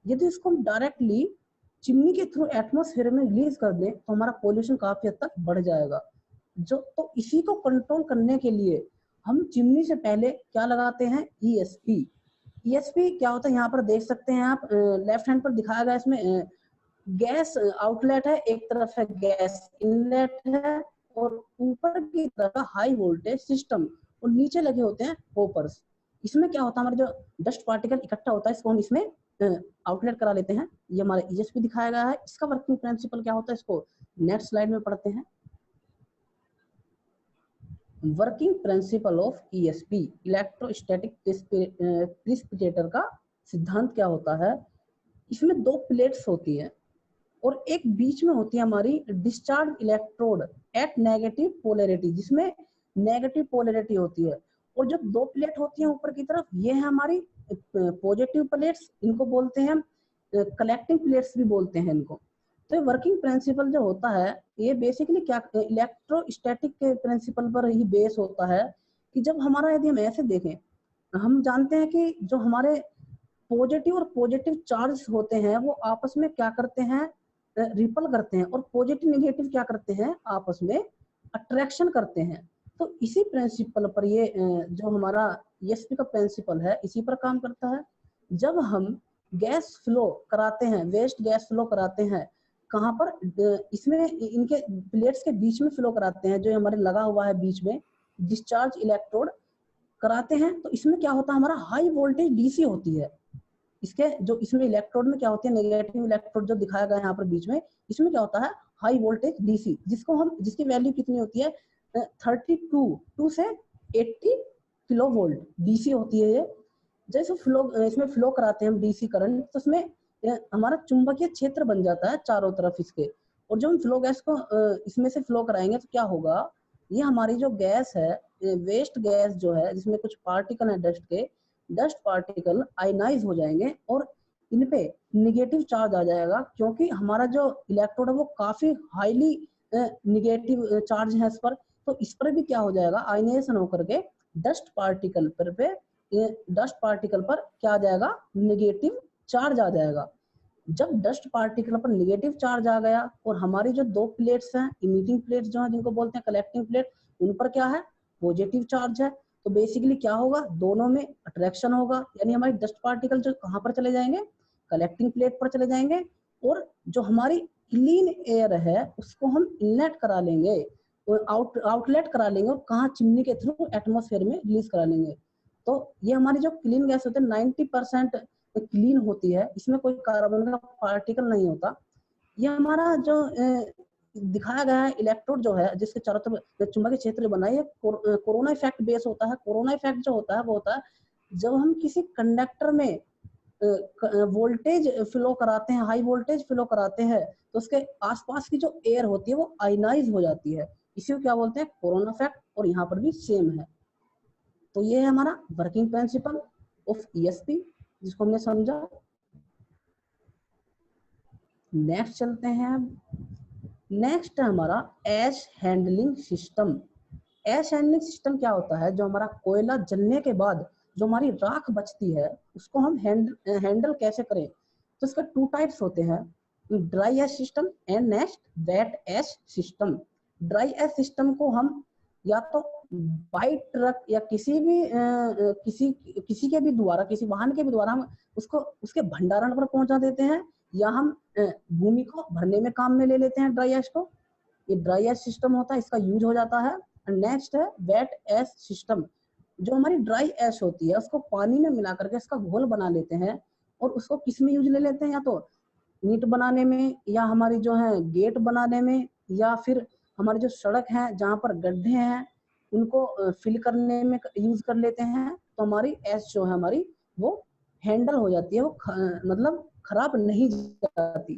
यदि इसको हम डायरेक्टली चिमनी के थ्रू एटमॉस्फेयर में रिलीज कर दें तो हमारा पोल्यूशन काफी हद तक बढ़ जाएगा। तो इसी को कंट्रोल करने के लिए हम चिमनी से पहले क्या लगाते हैं? ESP। ESP क्या होता है? यहाँ पर देख सकते हैं आप, लेफ्ट हैंड पर दिखाया गया, इसमें गैस आउटलेट है, एक तरफ है गैस इनलेट है और ऊपर की तरफ हाई वोल्टेज सिस्टम और नीचे लगे होते हैं होपर्स। इसमें क्या होता है? हमारे जो डस्ट पार्टिकल इकट्ठा होता है इसको हम इसमें आउटलेट करा लेते हैं। ये हमारा ESP दिखाया गया है। इसका वर्किंग प्रिंसिपल क्या होता है इसको नेक्स्ट स्लाइड में पढ़ते हैं। Working principle of ESP, electrostatic precipitator का सिद्धांत क्या होता है? इसमें दो प्लेट्स होती हैं और एक बीच में होती है हमारी discharge electrode at negative polarity, जिसमें नेगेटिव पोलैरिटी होती है। और जो दो प्लेट होती है ऊपर की तरफ, ये है हमारी पॉजिटिव प्लेट्स, इनको बोलते हैं कलेक्टिंग प्लेट्स भी बोलते हैं इनको। तो वर्किंग प्रिंसिपल जो होता है ये बेसिकली क्या इलेक्ट्रोस्टैटिक के प्रिंसिपल पर ही बेस होता है कि जब हमारा, यदि हम ऐसे देखें, हम जानते हैं कि जो हमारे पॉजिटिव चार्ज होते हैं वो आपस में क्या करते हैं? रिपल करते हैं, और पॉजिटिव नेगेटिव क्या करते हैं? आपस में अट्रैक्शन करते हैं। तो इसी प्रिंसिपल पर ये जो हमारा ESP का प्रिंसिपल है इसी पर काम करता है। जब हम गैस फ्लो कराते हैं, वेस्ट गैस फ्लो कराते हैं, कहाँ पर? इसमें इनके प्लेट्स के बीच में फ्लो कराते हैं, जो हमारे लगा हुआ है बीच में डिस्चार्ज इलेक्ट्रोड कराते हैं। तो इसमें क्या होता है? हमारा हाई वोल्टेज DC होती है। इसके जो इसमें इलेक्ट्रोड में क्या होती है? नेगेटिव इलेक्ट्रोड जो दिखाया गया है यहाँ पर बीच में, इसमें क्या होता है? हाई वोल्टेज DC, जिसकी वैल्यू कितनी होती है? 32 से 80 किलो वोल्ट DC होती है ये। जैसे इसमें फ्लो कराते हैं हम DC करंट, तो इसमें हमारा चुंबकीय क्षेत्र बन जाता है चारों तरफ इसके। और जब हम फ्लो गैस को इसमें से फ्लो कराएंगे तो क्या होगा? ये हमारी जो गैस है, वेस्ट गैस जो है, जिसमें कुछ पार्टिकल है डस्ट पार्टिकल आयनाइज हो जाएंगे और इन पे निगेटिव चार्ज आ जाएगा, क्योंकि हमारा जो इलेक्ट्रोड है वो काफी हाईली निगेटिव चार्ज है इस पर। तो इस पर भी क्या हो जाएगा? आयनाइजेशन होकर के डस्ट पार्टिकल पर क्या आ जाएगा? निगेटिव चार्ज आ जाएगा। जब डस्ट पार्टिकल पर नेगेटिव चार्ज आ गया और हमारी जो दो प्लेट्स हैं, इमिटिंग प्लेट्स जो है जिनको बोलते हैं कलेक्टिंग प्लेट, उन पर क्या है? पॉजिटिव चार्ज है। तो बेसिकली क्या होगा? दोनों में अट्रैक्शन होगा, यानी हमारी डस्ट पार्टिकल जो कहाँ पर चले जाएंगे? कलेक्टिंग प्लेट पर चले जाएंगे। और जो हमारी क्लीन एयर है उसको हम इनलेट करा लेंगे, आउटलेट करा लेंगे, और कहाँ? चिमनी के थ्रू एटमॉस्फेयर में रिलीज करा लेंगे। तो ये हमारी जो क्लीन गैस होती है 90% क्लीन होती है, इसमें कोई कार्बन का पार्टिकल नहीं होता। ये हमारा जो दिखाया गया है इलेक्ट्रोड जो है जिसके चारों तरफ चुंबकीय क्षेत्र बना है, कोरोना इफेक्ट बेस होता है। कोरोना इफेक्ट जो होता है वो होता है जब हम किसी कंडक्टर में वोल्टेज फ्लो कराते हैं, हाई वोल्टेज फ्लो कराते हैं, तो उसके आसपास की जो एयर होती है वो आयनाइज हो जाती है, इसी को क्या बोलते हैं, कोरोना इफेक्ट। और यहाँ पर भी सेम है। तो ये है हमारा वर्किंग प्रिंसिपल ऑफ ईएसपी जिसको हमने समझा। नेक्स्ट चलते हैं। नेक्स्ट है हमारा एश हैंडलिंग सिस्टम। एश हैंडलिंग सिस्टम क्या होता है, जो हमारा कोयला जलने के बाद जो हमारी राख बचती है उसको हम हैंडल कैसे करें। तो इसका 2 टाइप्स होते हैं, dry ash system and next wet ash system. Dry ash system को हम या तो बाई ट्रक या किसी के भी द्वारा, किसी वाहन के भी द्वारा हम उसको उसके भंडारण पर पहुंचा देते हैं, या हम भूमि को भरने में काम में ले लेते हैं ड्राई एश को। ये ड्राई एश सिस्टम होता है, इसका यूज हो जाता है। नेक्स्ट है वेट एश सिस्टम। जो हमारी ड्राई एश होती है उसको पानी में मिला करके इसका घोल बना लेते हैं और उसको किस में यूज ले लेते हैं, या तो ईंट बनाने में, या हमारी जो है गेट बनाने में, या फिर हमारी जो सड़क है जहाँ पर गड्ढे हैं उनको फिल करने में यूज कर लेते हैं। तो हमारी एश जो है हमारी वो हैंडल हो जाती है, वो मतलब खराब नहीं जाती।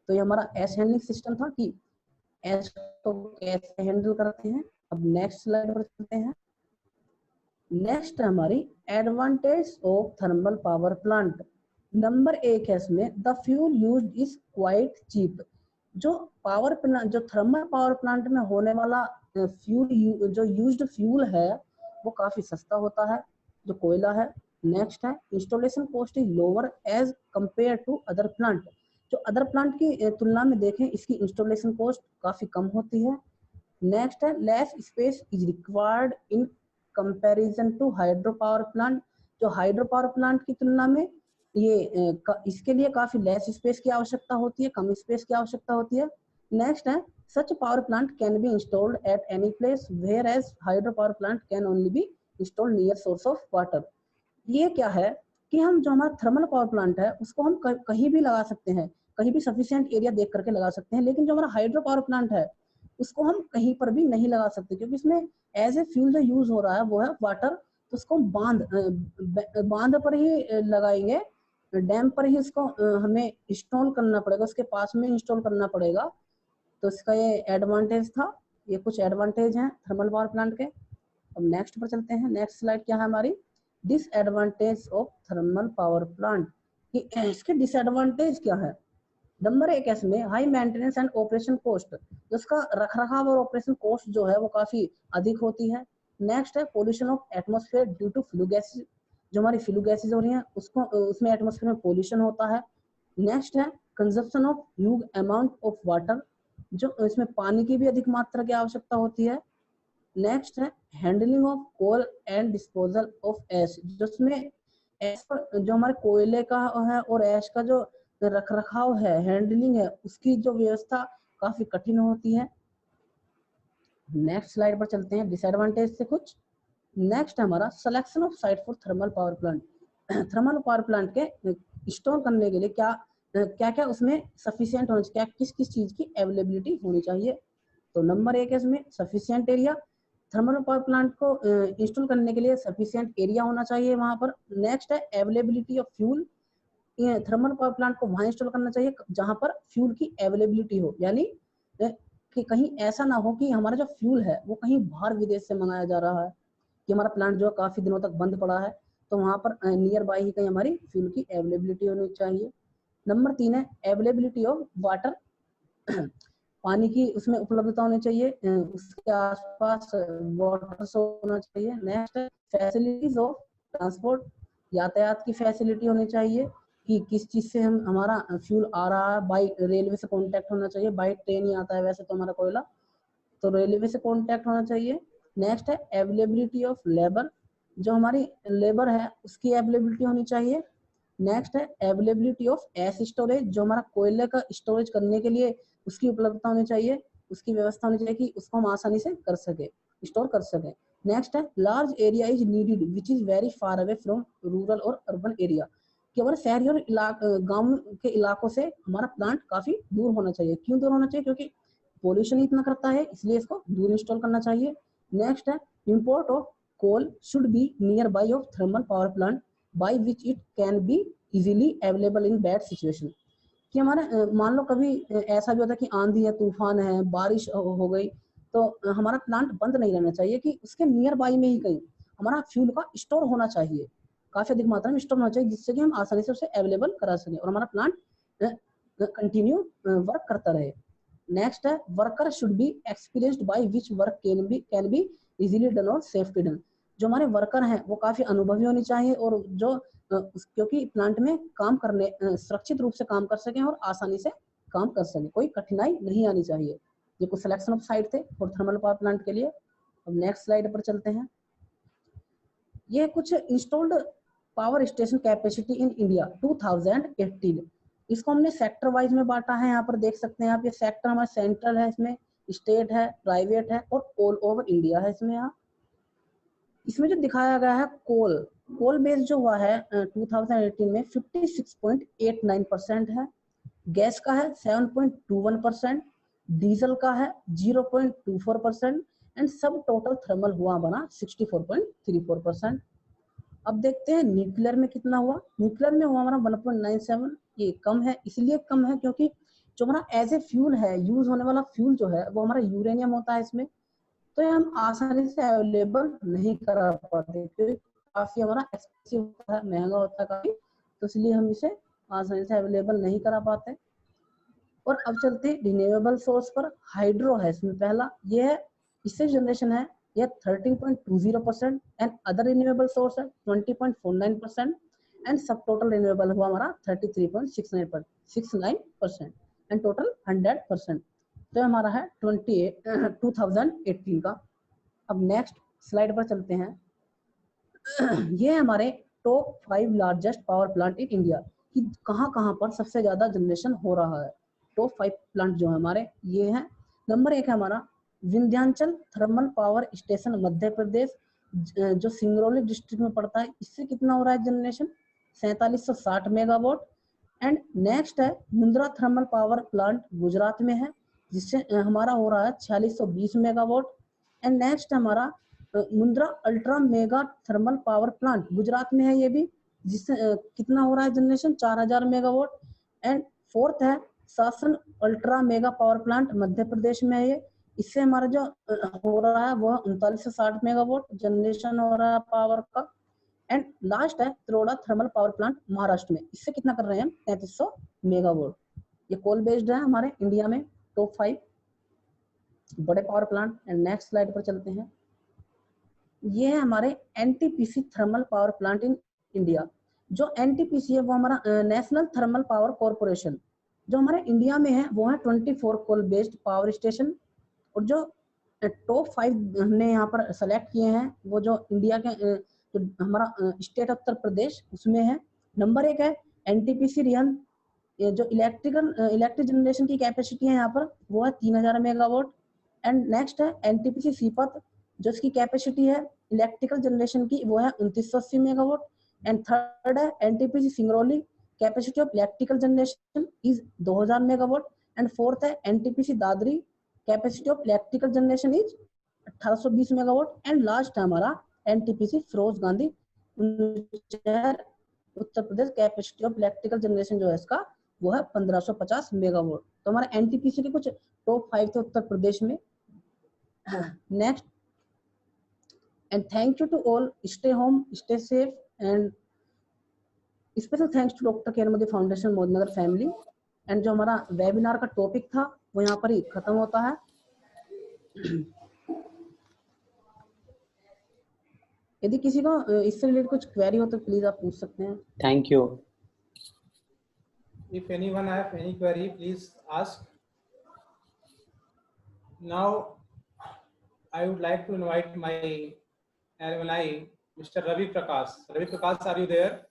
तो ये हमारा एश हैंडलिंग सिस्टम था कि एश को कैसे हैंडल करते हैं। अब नेक्स्ट स्लाइड पर चलते हैं। नेक्स्ट है हमारी advantage of thermal power plant. Number 1 है इसमें the fuel used is quite cheap. जो पावर प्लांट, जो थर्मल पावर प्लांट में होने वाला फ्यूल, जो यूज्ड फ्यूल है वो काफी सस्ता होता है, जो कोयला है। नेक्स्ट है installation cost is lower as compare to other plant. जो अदर प्लांट की तुलना में देखें इसकी इंस्टॉलेशन कॉस्ट काफी कम होती है। नेक्स्ट है less space is required in comparison to hydro power plant. जो हाइड्रो पावर प्लांट की तुलना में ये इसके लिए काफी लेस स्पेस की आवश्यकता होती है, कम स्पेस की आवश्यकता होती है। नेक्स्ट है such power plant can be installed at any place whereas hydro power plant can only be installed near source of water. ये क्या है कि हम जो हमारा थर्मल पावर प्लांट है उसको हम कहीं भी लगा सकते हैं, कहीं भी सफिशिएंट एरिया देख करके लगा सकते हैं, लेकिन जो हमारा हाइड्रो पावर प्लांट है उसको हम कहीं पर भी नहीं लगा सकते, क्योंकि इसमें एज ए फ्यूल जो यूज हो रहा है वो है वाटर। तो उसको बांध पर ही लगाएंगे, डैम पर ही इसको हमें इंस्टॉल करना पड़ेगा, उसके पास में इंस्टॉल करना पड़ेगा। तो इसका ये एडवांटेज था, ये कुछ एडवांटेज हैं थर्मल पावर प्लांट के। अब नेक्स्ट पर चलते हैं। नेक्स्ट स्लाइड क्या है हमारी, disadvantage of thermal power plant. कि इसके डिसएडवांटेज क्या है। नंबर 1 इसमें high maintenance and operation cost. उसका रखरखाव और ऑपरेशन कॉस्ट जो है वो काफी अधिक होती है। नेक्स्ट है pollution of atmosphere due to flue gases. जो हमारी फ्लू गैसेज हो रही हैं उसको उसमें एटमॉस्फेयर में पोल्यूशन होता है। नेक्स्ट है consumption of huge amount of water. जो इसमें पानी की भी अधिक मात्रा की आवश्यकता होती है। नेक्स्ट है handling of coal and disposal of ash. जिसमें एश जो हमारे कोयले का है और एश का जो रखरखाव है, हैंडलिंग है, उसकी जो व्यवस्था काफी कठिन होती है। नेक्स्ट स्लाइड पर चलते हैं डिसएडवांटेज से कुछ। नेक्स्ट हमारा selection of site for thermal power plant. Thermal power plant के इंस्टॉल करने के लिए क्या क्या उसमें सफिशिएंट होना चाहिए, किस किस चीज की अवेलेबिलिटी होनी चाहिए। तो नंबर 1 है इसमें sufficient area. Thermal power plant को इंस्टॉल करने के लिए सफिशिएंट एरिया होना चाहिए वहां पर। नेक्स्ट है availability of fuel. Thermal power plant को वहां इंस्टॉल करना चाहिए जहां पर फ्यूल की अवेलेबिलिटी हो, यानी कि कहीं ऐसा ना हो कि हमारा जो फ्यूल है वो कहीं बाहर विदेश से मंगाया जा रहा है, कि हमारा प्लांट जो काफी दिनों तक बंद पड़ा है, तो वहां पर नियर बाय ही कहीं हमारी फ्यूल की अवेलेबिलिटी होनी चाहिए। नंबर 3 है अवेलेबिलिटी ऑफ वाटर। पानी की उसमें उपलब्धता होनी चाहिए, उसके आसपास वाटर होना चाहिए। नेक्स्ट है फैसिलिटीज ऑफ ट्रांसपोर्ट। यातायात की फैसिलिटी होनी चाहिए कि किस चीज से हमारा फ्यूल आ रहा है, बाई रेलवे से कांटेक्ट होना चाहिए, बाई ट्रेन ही आता है वैसे तो हमारा कोयला, तो रेलवे से कांटेक्ट होना चाहिए। नेक्स्ट है अवेलेबिलिटी ऑफ लेबर। जो हमारी लेबर है उसकी अवेलेबिलिटी होनी चाहिए। नेक्स्ट है अवेलेबिलिटी ऑफ एश स्टोरेज। जो हमारा कोयले का स्टोरेज करने के लिए उसकी उपलब्धता होनी चाहिए, उसकी व्यवस्था होनी चाहिए कि उसको हम आसानी से कर सके, स्टोर कर सके। नेक्स्ट है large area is needed which is very far away from rural और अर्बन एरिया। कि हमारे शहरी और गांव के इलाकों से हमारा प्लांट काफी दूर होना चाहिए। क्यों दूर होना चाहिए? क्योंकि पोल्यूशन इतना करता है, इसलिए इसको दूर इंस्टॉल करना चाहिए। नेक्स्ट है import of coal should be nearby of thermal power plant by which it can be easily available in bad situation. कि हमारे मान लो कभी ऐसा भी होता है कि आंधी है, तूफान है, बारिश हो गई, तो हमारा प्लांट बंद नहीं रहना चाहिए, कि उसके नियर बाई में ही कहीं हमारा फ्यूल का स्टोर होना चाहिए, काफी अधिक मात्रा में स्टोर होना चाहिए, जिससे कि हम आसानी से उसे अवेलेबल करा सकें और हमारा प्लांट कंटिन्यू वर्क करता रहे। नेक्स्ट है worker should be experienced by which work can be easily done और सेफ्टी डन। जो हमारे वर्कर हैं वो काफी अनुभवी होनी चाहिए और जो क्योंकि प्लांट में काम करने सुरक्षित रूप से काम कर सकें और आसानी से काम कर सकें, कोई कठिनाई नहीं आनी चाहिए। ये कुछ सिलेक्शन ऑफ साइट थे फॉर थर्मल पावर प्लांट के लिए। अब नेक्स्ट स्लाइड पर चलते हैं। ये कुछ installed power station capacity in India 2018। इसको हमने सेक्टर वाइज में बांटा है, यहाँ पर देख सकते हैं आप। ये सेक्टर हमारा सेंट्रल है, इसमें स्टेट है, प्राइवेट है और ऑल ओवर इंडिया है इसमें। यहाँ इसमें जो दिखाया गया है कोल बेस जो हुआ है 2018 में 56.89% है, गैस का है 7.21%, डीजल का है 0.24% एंड सब टोटल थर्मल हुआ बना 64.34%। अब देखते हैं न्यूक्लियर में कितना हुआ। न्यूक्लियर में हुआ हमारा 1.97। ये कम है, इसलिए कम है क्योंकि जो हमारा एज ए फ्यूल है, यूज होने वाला फ्यूल जो है वो हमारा यूरेनियम होता है इसमें, तो ये हम आसानी से अवेलेबल नहीं करा पाते क्योंकि काफी हमारा एक्सपेंसिव होता है, महंगा होता है काफी, तो इसलिए हम इसे आसानी से अवेलेबल नहीं करा पाते। और अब चलते हैं रिन्यूएबल सोर्स पर। हाइड्रो है इसमें पहला, ये है इससे जनरेशन है ये 13.20% एंड अदर रिन्यूएबल सोर्स है 20.49% एंड सब टोटल रिन्यूएबल हुआ हमारा 33.69% एंड टोटल 100%। तो हमारा है 2018 का। अब नेक्स्ट स्लाइड पर चलते हैं। ये हमारे top 5 largest power plant in India कि कहाँ पर सबसे ज्यादा जनरेशन हो रहा है। टॉप 5 प्लांट जो है हमारे ये हैं। नंबर 1 है हमारा Vindhyachal thermal power station Madhya Pradesh, जो सिंगरौली डिस्ट्रिक्ट में पड़ता है। इससे कितना हो रहा है जनरेशन? 4760 मेगावाट। एंड नेक्स्ट है Mundra thermal power plant Gujarat में है, जिससे हमारा हो रहा है 4620 मेगावाट। एंड नेक्स्ट हमारा Mundra ultra mega thermal power plant Gujarat में है ये भी, जिससे कितना हो रहा है जनरेशन? 4000 मेगावाट। एंड फोर्थ है शासन ultra mega power plant Madhya Pradesh में है ये, इससे हमारा जो हो रहा है वो 3960 मेगावाट जनरेशन हो रहा है पावर का। एंड लास्ट है Tiroda thermal power plant Maharashtra में, इससे कितना कर रहे हैं हम? 3300 मेगावाट। ये कोल बेस्ड है हमारे इंडिया में टॉप 5 बड़े power plant. And next slide पर चलते हैं। ये है हमारे NTPC thermal power plant in India. जो एनटीपीसी है वो हमारा नेशनल थर्मल पावर कॉर्पोरेशन, जो हमारे इंडिया में है वो है 24 कोल बेस्ड पावर स्टेशन। और जो टॉप 5 हमने यहाँ पर सेलेक्ट किए हैं वो जो इंडिया के जो हमारा स्टेट उत्तर प्रदेश उसमें है। नंबर 1 है एनटीपीसी रिहन, जो इलेक्ट्रिक जनरेशन की कैपेसिटी है यहाँ पर वो है 3000 मेगावाट। एंड नेक्स्ट है एनटीपीसी सीपत, जो इसकी कैपेसिटी है इलेक्ट्रिकल जनरेशन की वो है 2980 मेगावाट। एंड थर्ड है NTPC Singrauli, capacity of electrical generation is 2000 megawatt. And fourth है NTPC Dadri, capacity of electrical generation is 1820 megawatt. And last है हमारा NTPC Feroze Gandhi Uttar Pradesh, capacity of electrical generation जो है इसका वो है 1550 मेगावाट। तो हमारे एनटीपीसी के कुछ टॉप 5 थे उत्तर प्रदेश में। Next, and thank you to all, stay home, stay safe and special thanks to doctor care Modi foundation Modinagar family. And जो हमारा वेबिनार का टॉपिक था वो यहाँ पर ही खत्म होता है। यदि किसी को इससे रिलेटेड कुछ क्वेरी हो तो प्लीज आप पूछ सकते हैं। Thank you. If anyone have any query, please ask. Now, I would like to invite my alumni, Mr. Ravi Prakash. Ravi Prakash, are you there?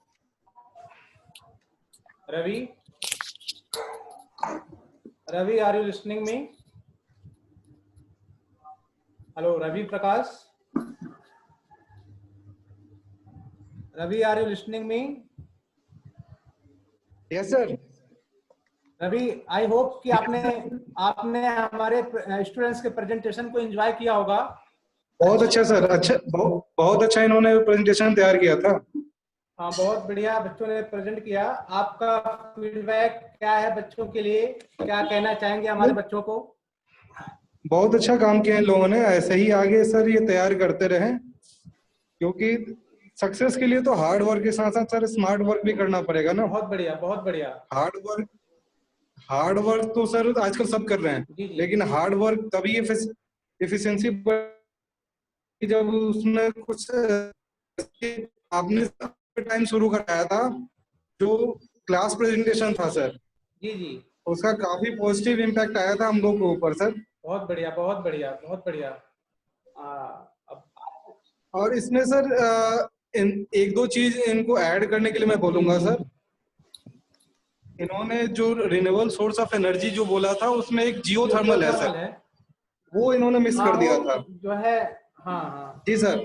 Ravi? Ravi, are you listening me? Hello, Ravi Prakash? Ravi, are you listening me? Yes sir. Ravi, I hope कि आपने हमारे students के presentation को enjoy किया होगा। बहुत अच्छा sir, अच्छा, बहुत अच्छा इन्होंने प्रेजेंटेशन तैयार किया था। हाँ, बहुत बढ़िया बच्चों ने प्रेजेंट किया। आपका फीडबैक क्या है बच्चों के लिए? क्या कहना चाहेंगे हमारे बच्चों को? बहुत अच्छा काम किया इन लोगों ने, ऐसे ही आगे सर ये तैयार करते रहें, क्योंकि सक्सेस के लिए तो हार्ड वर्क के साथ साथ सर स्मार्ट वर्क भी करना पड़ेगा ना। बहुत बढ़िया, बहुत बढ़िया। हार्ड वर्क तो सर आजकल सब कर रहे हैं, जी, जी। लेकिन हार्ड वर्क तभी एफिशिएंसी जब उसमें कुछ आपने टाइम शुरू कराया था जो क्लास प्रेजेंटेशन था सर, जी, जी। उसका काफी पॉजिटिव इम्पैक्ट आया था हम लोग के ऊपर सर। बहुत बढ़िया, बहुत बढ़िया, बहुत बढ़िया। अब और इसमें सर एक दो चीज इनको ऐड करने के लिए मैं बोलूंगा सर। इन्होंने जो रिन्यूएबल सोर्स ऑफ एनर्जी जो बोला था उसमें एक जियोथर्मल है सर, वो इन्होंने मिस कर दिया था जो है। हाँ, हाँ जी सर।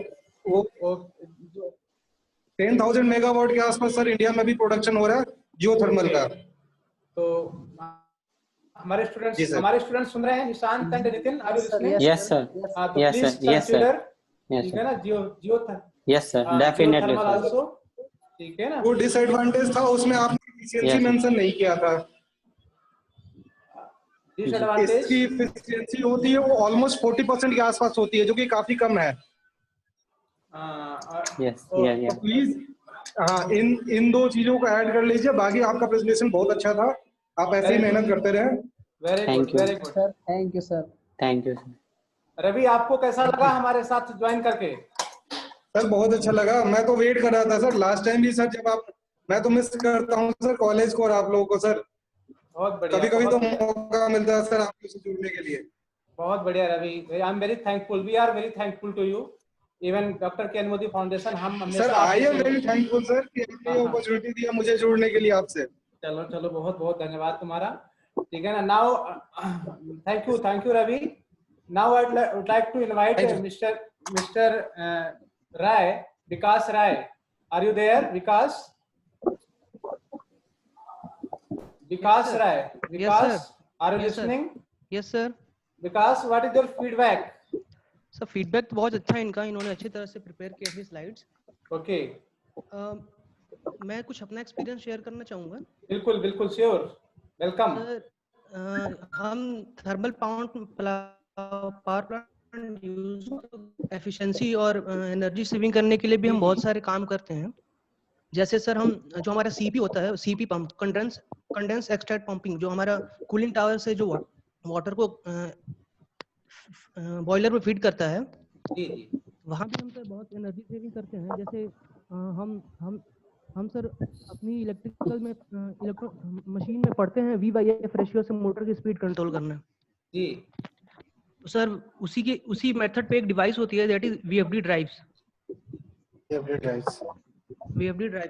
वो जो 10,000 मेगावाट के आसपास सर इंडिया में भी प्रोडक्शन हो रहा है जियोथर्मल का। तो हमारे स्टूडेंट्स सुन रहे हैं? Nishant and Nitin, are you listening? Yes sir. हाँ, तो Yes please sir. Yes sir. Consider, Yes ठीक sir. है ना, Yes sir. Definitely geothermal sir. Also, ठीक है ना। वो डिसएडवांटेज था उसमें आपने एफिशिएंसी Yes. मेंशन नहीं किया था। डिसएडवांटेज इसकी एफिशिएंसी होती है वो ऑलमोस्ट 40% के आसपास होती है, जो कि काफी कम है। Yes. तो Yeah. Yeah. प्लीज हाँ इन दो चीजों को ऐड कर लीजिए। बाकी आपका प्रेजेंटेशन बहुत अच्छा था, आप ऐसे ही मेहनत करते रहें। Very Thank good, you. Very good. Sir thank you sir. Thank you sir. Ravi, आपको कैसा लगा हमारे साथ ज्वाइन करके? सर बहुत अच्छा लगा, मैं तो वेट कर रहा था सर लास्ट टाइम भी सर, जब आप, मैं तो मिस करता हूँ सर कॉलेज को और आप लोगों को सर। बहुत बढ़िया, कभी कभी बहुत तो बढ़िया। मौका मिलता है सर आपसे जुड़ने के लिए। बहुत बढ़िया Ravi, I am very thankful, we are very thankful to you. Even doctor के मोदी फाउंडेशन, हम सर हमेशा आई एम आपसे- वेरी थैंकफुल सर कि आपने ये अपॉर्चुनिटी दिया मुझे जुड़ने के लिए आपसे। चलो चलो, बहुत बहुत धन्यवाद तुम्हारा, ठीक है ना। Now thank you Ravi. Now I would like to invite mister Rai, Vikas Rai. Are you there Vikas? Vikas Rai, Vikas, are you listening? Yes sir. Vikas, what is your feedback? Sir feedback तो बहुत अच्छा है इनका, इन्होंने अच्छी तरह से प्रिपेयर किया थी स्लाइड्स। ओके, मैं कुछ अपना एक्सपीरियंस शेयर करना चाहूँगा। बिल्कुल बिल्कुल, श्योर, वेलकम। सर हम thermal power plant use efficiency और एनर्जी सेविंग करने के लिए भी हम बहुत सारे काम करते हैं। जैसे सर हम जो हमारा सीपी होता है, CP pump, condense extract pumping, जो हमारा कूलिंग टावर से जो वाटर को बॉयलर में फीड करता है, जी जी, वहाँ भी हम सर बहुत एनर्जी सेविंग करते हैं। जैसे हम सर अपनी इलेक्ट्रिकल में इलेक्ट्रो मशीन में पढ़ते हैं V/F रेशियो से मोटर की स्पीड कंट्रोल करना जी। तो सर उसी मेथड पे एक डिवाइस होती है, दैट इज VFD ड्राइव्स।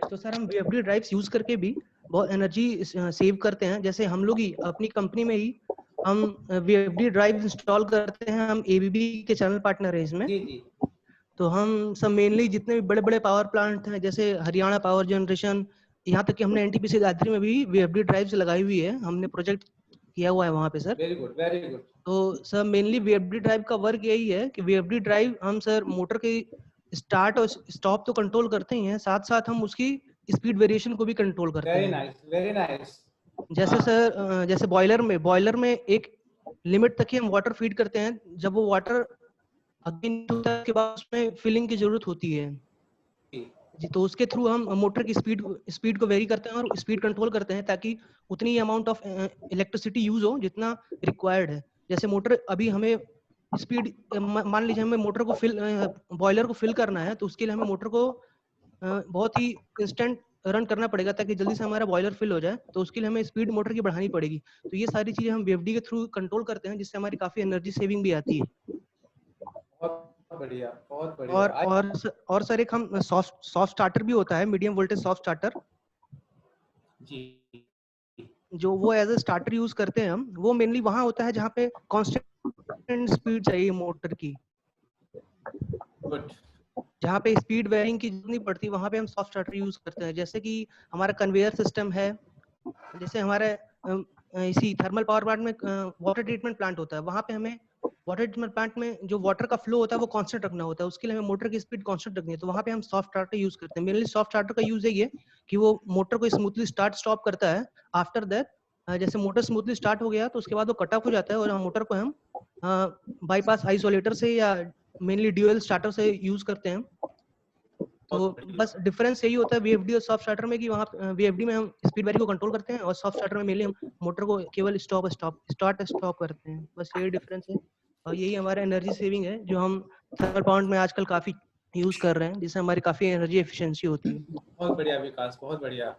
तो सर हम VFD ड्राइव्स यूज करके भी बहुत एनर्जी सेव करते हैं। जैसे हम लोग ही अपनी कंपनी में ही हम VFD ड्राइव इंस्टॉल करते हैं, हम ABB के चैनल पार्टनर है इसमें। जी जी। तो हम सब मेनली जितने भी बड़े बड़े पावर प्लांट हैं, जैसे हरियाणा पावर जनरेशन, यहाँ तक कि हमने NTPC गायत्री में भी VFD ड्राइव्स लगाई हुई है, हमने प्रोजेक्ट किया हुआ है वहाँ पे sir. Very good, very good. तो सर मेनली VFD ड्राइव का वर्क यही है कि VFD ड्राइव हम सर मोटर के स्टार्ट और स्टॉप तो कंट्रोल करते ही हैं, साथ साथ हम उसकी स्पीड वेरिएशन को भी कंट्रोल करते वेरी हैं। Nice, very nice. जैसे सर जैसे बॉयलर में एक लिमिट तक ही हम वाटर फीड करते हैं, जब वो वाटर के बाद उसमें फिलिंग की जरूरत होती है जी, तो उसके थ्रू हम मोटर की स्पीड को वेरी करते हैं और स्पीड कंट्रोल करते हैं, ताकि उतनी अमाउंट ऑफ इलेक्ट्रिसिटी यूज हो जितना रिक्वायर्ड है। जैसे मोटर अभी हमें स्पीड, मान लीजिए हमें मोटर को बॉयलर को फिल करना है, तो उसके लिए हमें मोटर को बहुत ही इंस्टेंट रन करना पड़ेगा ताकि जल्दी से हमारा बॉयलर फिल हो जाए। तो उसके लिए हमें स्पीड मोटर की बढ़ानी पड़ेगी। तो ये सारी चीजें हम VFD के थ्रू कंट्रोल करते हैं, जिससे हमारी काफी एनर्जी सेविंग भी आती है। बहुत बढ़िया, बहुत बढ़िया। और सर एक हम सॉफ्ट स्टार्टर भी होता है, मीडियम वोल्टेज सॉफ्ट स्टार्टर, जी, जो वो एज ए स्टार्टर यूज करते हैं हम। वो मेनली वहां होता है जहाँ पे कांस्टेंट स्पीड चाहिए मोटर की, गुड। जहाँ पे स्पीड वेरिंग की जरूरत नहीं पड़ती, वहां पे हम सॉफ्ट स्टार्टर यूज करते हैं। जैसे कि हमारा कन्वेयर सिस्टम है, जैसे हमारे इसी थर्मल पावर प्लांट में वाटर ट्रीटमेंट प्लांट होता है, वहाँ पे हमें वाटर ट्रीटमेंट प्लांट में जो वाटर का फ्लो होता है वो कांस्टेंट रखना होता है, उसके लिए हमें मोटर की स्पीड कांस्टेंट रखनी है, तो वहाँ पे हम सॉफ्ट स्टार्टर यूज करते हैं। मेनली सॉफ्ट स्टार्टर का यूज है कि वो मोटर को स्मूथली स्टार्ट स्टॉप करता है। आफ्टर दैट जैसे मोटर स्मूथली स्टार्ट हो गया तो उसके बाद वो कट ऑफ हो जाता है, और हम मोटर को हम बाईपास आइसोलेटर से या मेनली ड्यूअल स्टार्टर से यूज करते हैं। तो बस डिफरेंस यही होता है वीएफडी और सॉफ्ट स्टार्टर में कि वहाँ वीएफडी में हम स्पीड वेरी को कंट्रोल करते हैं और सॉफ्ट स्टार्टर में मेनली हम मोटर को केवल स्टार्ट स्टॉप करते हैं, बस यही डिफरेंस है। और यही हमारा एनर्जी सेविंग है जो हम थर्मल पावर में आजकल काफी यूज कर रहे हैं, जिससे हमारी काफी एनर्जी एफिशिएंसी होती है। बहुत बढ़िया विकास, बहुत बढ़िया।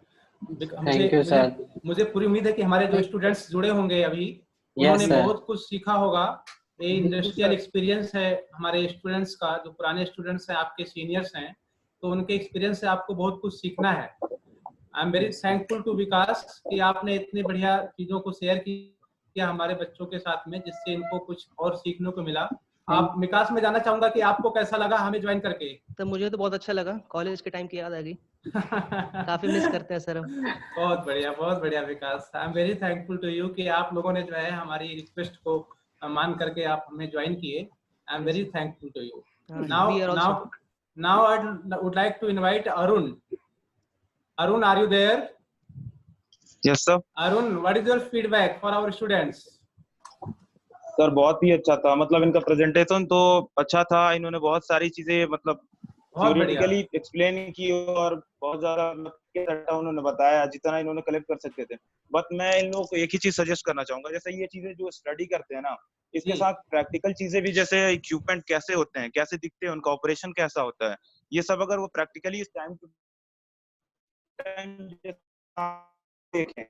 Thank you sir. मुझे पूरी उम्मीद है कि हमारे जो स्टूडेंट्स जुड़े होंगे अभी, उन्होंने बहुत कुछ सीखा होगा। ये इंडस्ट्रियल एक्सपीरियंस है हमारे स्टूडेंट्स का, जो पुराने स्टूडेंट्स हैं, आपके सीनियर्स हैं, तो उनके एक्सपीरियंस से आपको बहुत कुछ सीखना है। I am very thankful to Vikas कि आपने इतनी बढ़िया चीजों को शेयर किया हमारे बच्चों के साथ में, जिससे इनको कुछ और सीखने को मिला। आप विकास में जानना चाहूंगा कि आपको कैसा लगा हमें ज्वाइन करके? तो मुझे तो बहुत अच्छा लगा, कॉलेज के टाइम की याद आ गई। काफी मिस करते हैं सर हम। बहुत बढ़िया Vikas. I am very thankful to you कि आप लोगों ने जो है हमारी रिक्वेस्ट को मान करके आप हमें ज्वाइन किए। I am very thankful to you. Now I would like to invite Arun. Arun, are you there? Yes sir. Arun, what is your feedback for our students? Sir बहुत ही अच्छा था, मतलब इनका प्रेजेंटेशन तो अच्छा था। इन्होंने बहुत सारी चीजें मतलब थ्योरेटिकली एक्सप्लेन की और बहुत ज्यादा उन्होंने बताया जितना इन्होंने कलेक्ट कर सकते थे। बट मैं इन लोगों को एक ही चीज सजेस्ट करना चाहूंगा, जैसे ये चीजें जो स्टडी करते हैं ना, इसके साथ प्रैक्टिकल चीजें भी, जैसे इक्विपमेंट कैसे होते हैं, कैसे दिखते हैं, उनका ऑपरेशन कैसा होता है, ये सब अगर वो प्रैक्टिकली इस टाइम टू टाइम देखें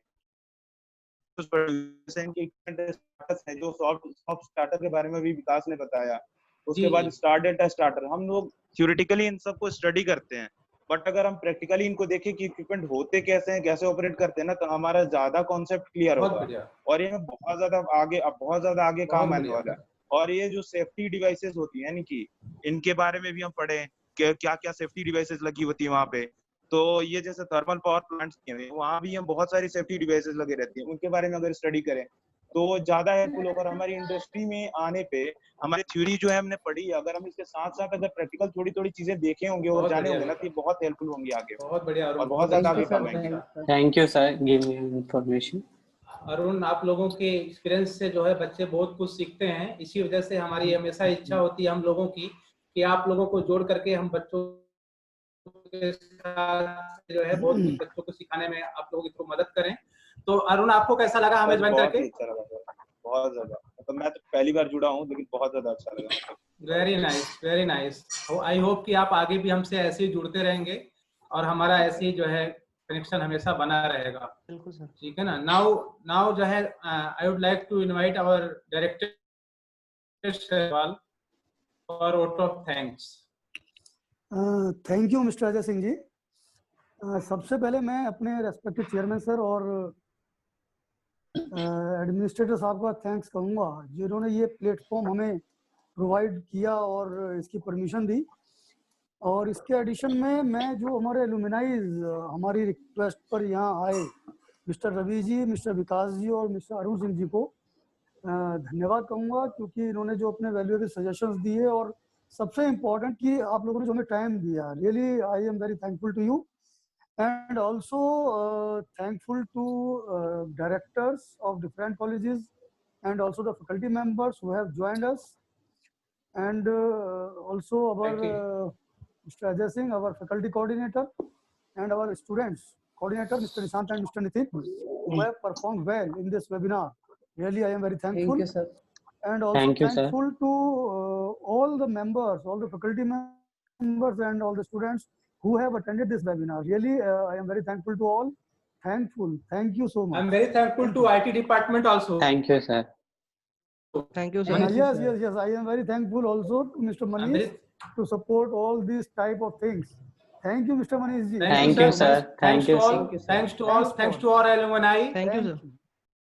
जो सॉफ्ट स्टार्टर के बारे में भी विकास ने बताया। उसके बाद स्टार डेल्टा स्टार्टर, हम लोग थ्योरेटिकली इन सबको स्टडी करते हैं, बट अगर हम प्रैक्टिकली इनको देखें कि इक्विपमेंट होते कैसे हैं, कैसे ऑपरेट करते हैं ना, तो हमारा ज्यादा कॉन्सेप्ट क्लियर होगा और ये बहुत ज्यादा आगे काम आने वाला है। और ये जो सेफ्टी डिवाइसेस होती है, यानी कि इनके बारे में भी हम पढ़े क्या क्या सेफ्टी डिवाइसेस लगी होती है वहाँ पे। तो ये जैसे थर्मल पावर प्लांट्स हैं, वहाँ भी हम बहुत सारी सेफ्टी डिवाइसेस लगे रहती हैं, उनके बारे में अगर स्टडी करें तो ज्यादा हेल्पफुल होगा। हमारी इंडस्ट्री में आने पे हमारी थ्योरी जो है हमने पढ़ी, अगर हम इसके साथ साथ अगर प्रैक्टिकल थोड़ी चीजें देखे होंगे और जाने होंगे ना, तो ये बहुत हेल्पफुल होंगी आगे। बहुत बढ़िया और बहुत ज्यादा आगे काम आएंगे। Thank you sir giving information. Arun, आप लोगों के एक्सपीरियंस से जो है बच्चे बहुत कुछ सीखते हैं। इसी वजह से हमारी हमेशा इच्छा होती है हम लोगों की कि आप लोगों को जोड़ करके हम बच्चों के साथ जो है बहुत कुछ बच्चों को सिखाने में आप लोगों की मदद करें। तो अरुण, आपको कैसा लगा हमें ज्वाइन करके? अच्छा लगा सर, बहुत ज्यादा। मतलब मैं तो पहली बार जुड़ा हूँ, लेकिन बहुत ज्यादा अच्छा लगा। Very nice, very nice. आई होप कि आप आगे भी हमसे ऐसे ही जुड़ते रहेंगे और हमारा ऐसे ही जो है कनेक्शन हमेशा बना रहेगा। बिल्कुल सर। ठीक है ना। नाउ जो है I would like to invite our director Sahwal for vote of thanks. Thank you mister Ajay Singh ji. सबसे पहले मैं अपने रेस्पेक्टेड चेयरमैन सर और एडमिनिस्ट्रेटर साहब का थैंक्स कहूँगा, जिन्होंने ये प्लेटफॉर्म हमें प्रोवाइड किया और इसकी परमिशन दी। और इसके एडिशन में मैं जो हमारे एलुमिनाइज हमारी रिक्वेस्ट पर यहाँ आए, मिस्टर रवि जी, मिस्टर विकास जी और मिस्टर अरुण सिंह जी को धन्यवाद कहूँगा, क्योंकि इन्होंने जो अपने वैल्यूएबल सजेशंस दिए और सबसे इम्पोर्टेंट कि आप लोगों ने जो हमें टाइम दिया, really I am very thankful to you and also thankful to directors of different colleges and also the faculty members who have joined us, and also our Mr. Ajay Singh, our faculty coordinator, and our students coordinator Mr. Nishant and Mr. Nitin, who have performed well in this webinar. Really I am very thankful. Thank you sir. And also thankful to all the members, all the faculty members and all the students who have attended this webinar. Really, I am very thankful to all. Thankful. Thank you so much. I'm very thankful to IT department also. Thank you, sir. Thank you, sir. Yes. I am very thankful also to Mr. Manish to support all these type of things. Thank you, Mr. Manish ji. Thank you, sir. Thank you, sir. Thanks to all alumni. Thank you, sir.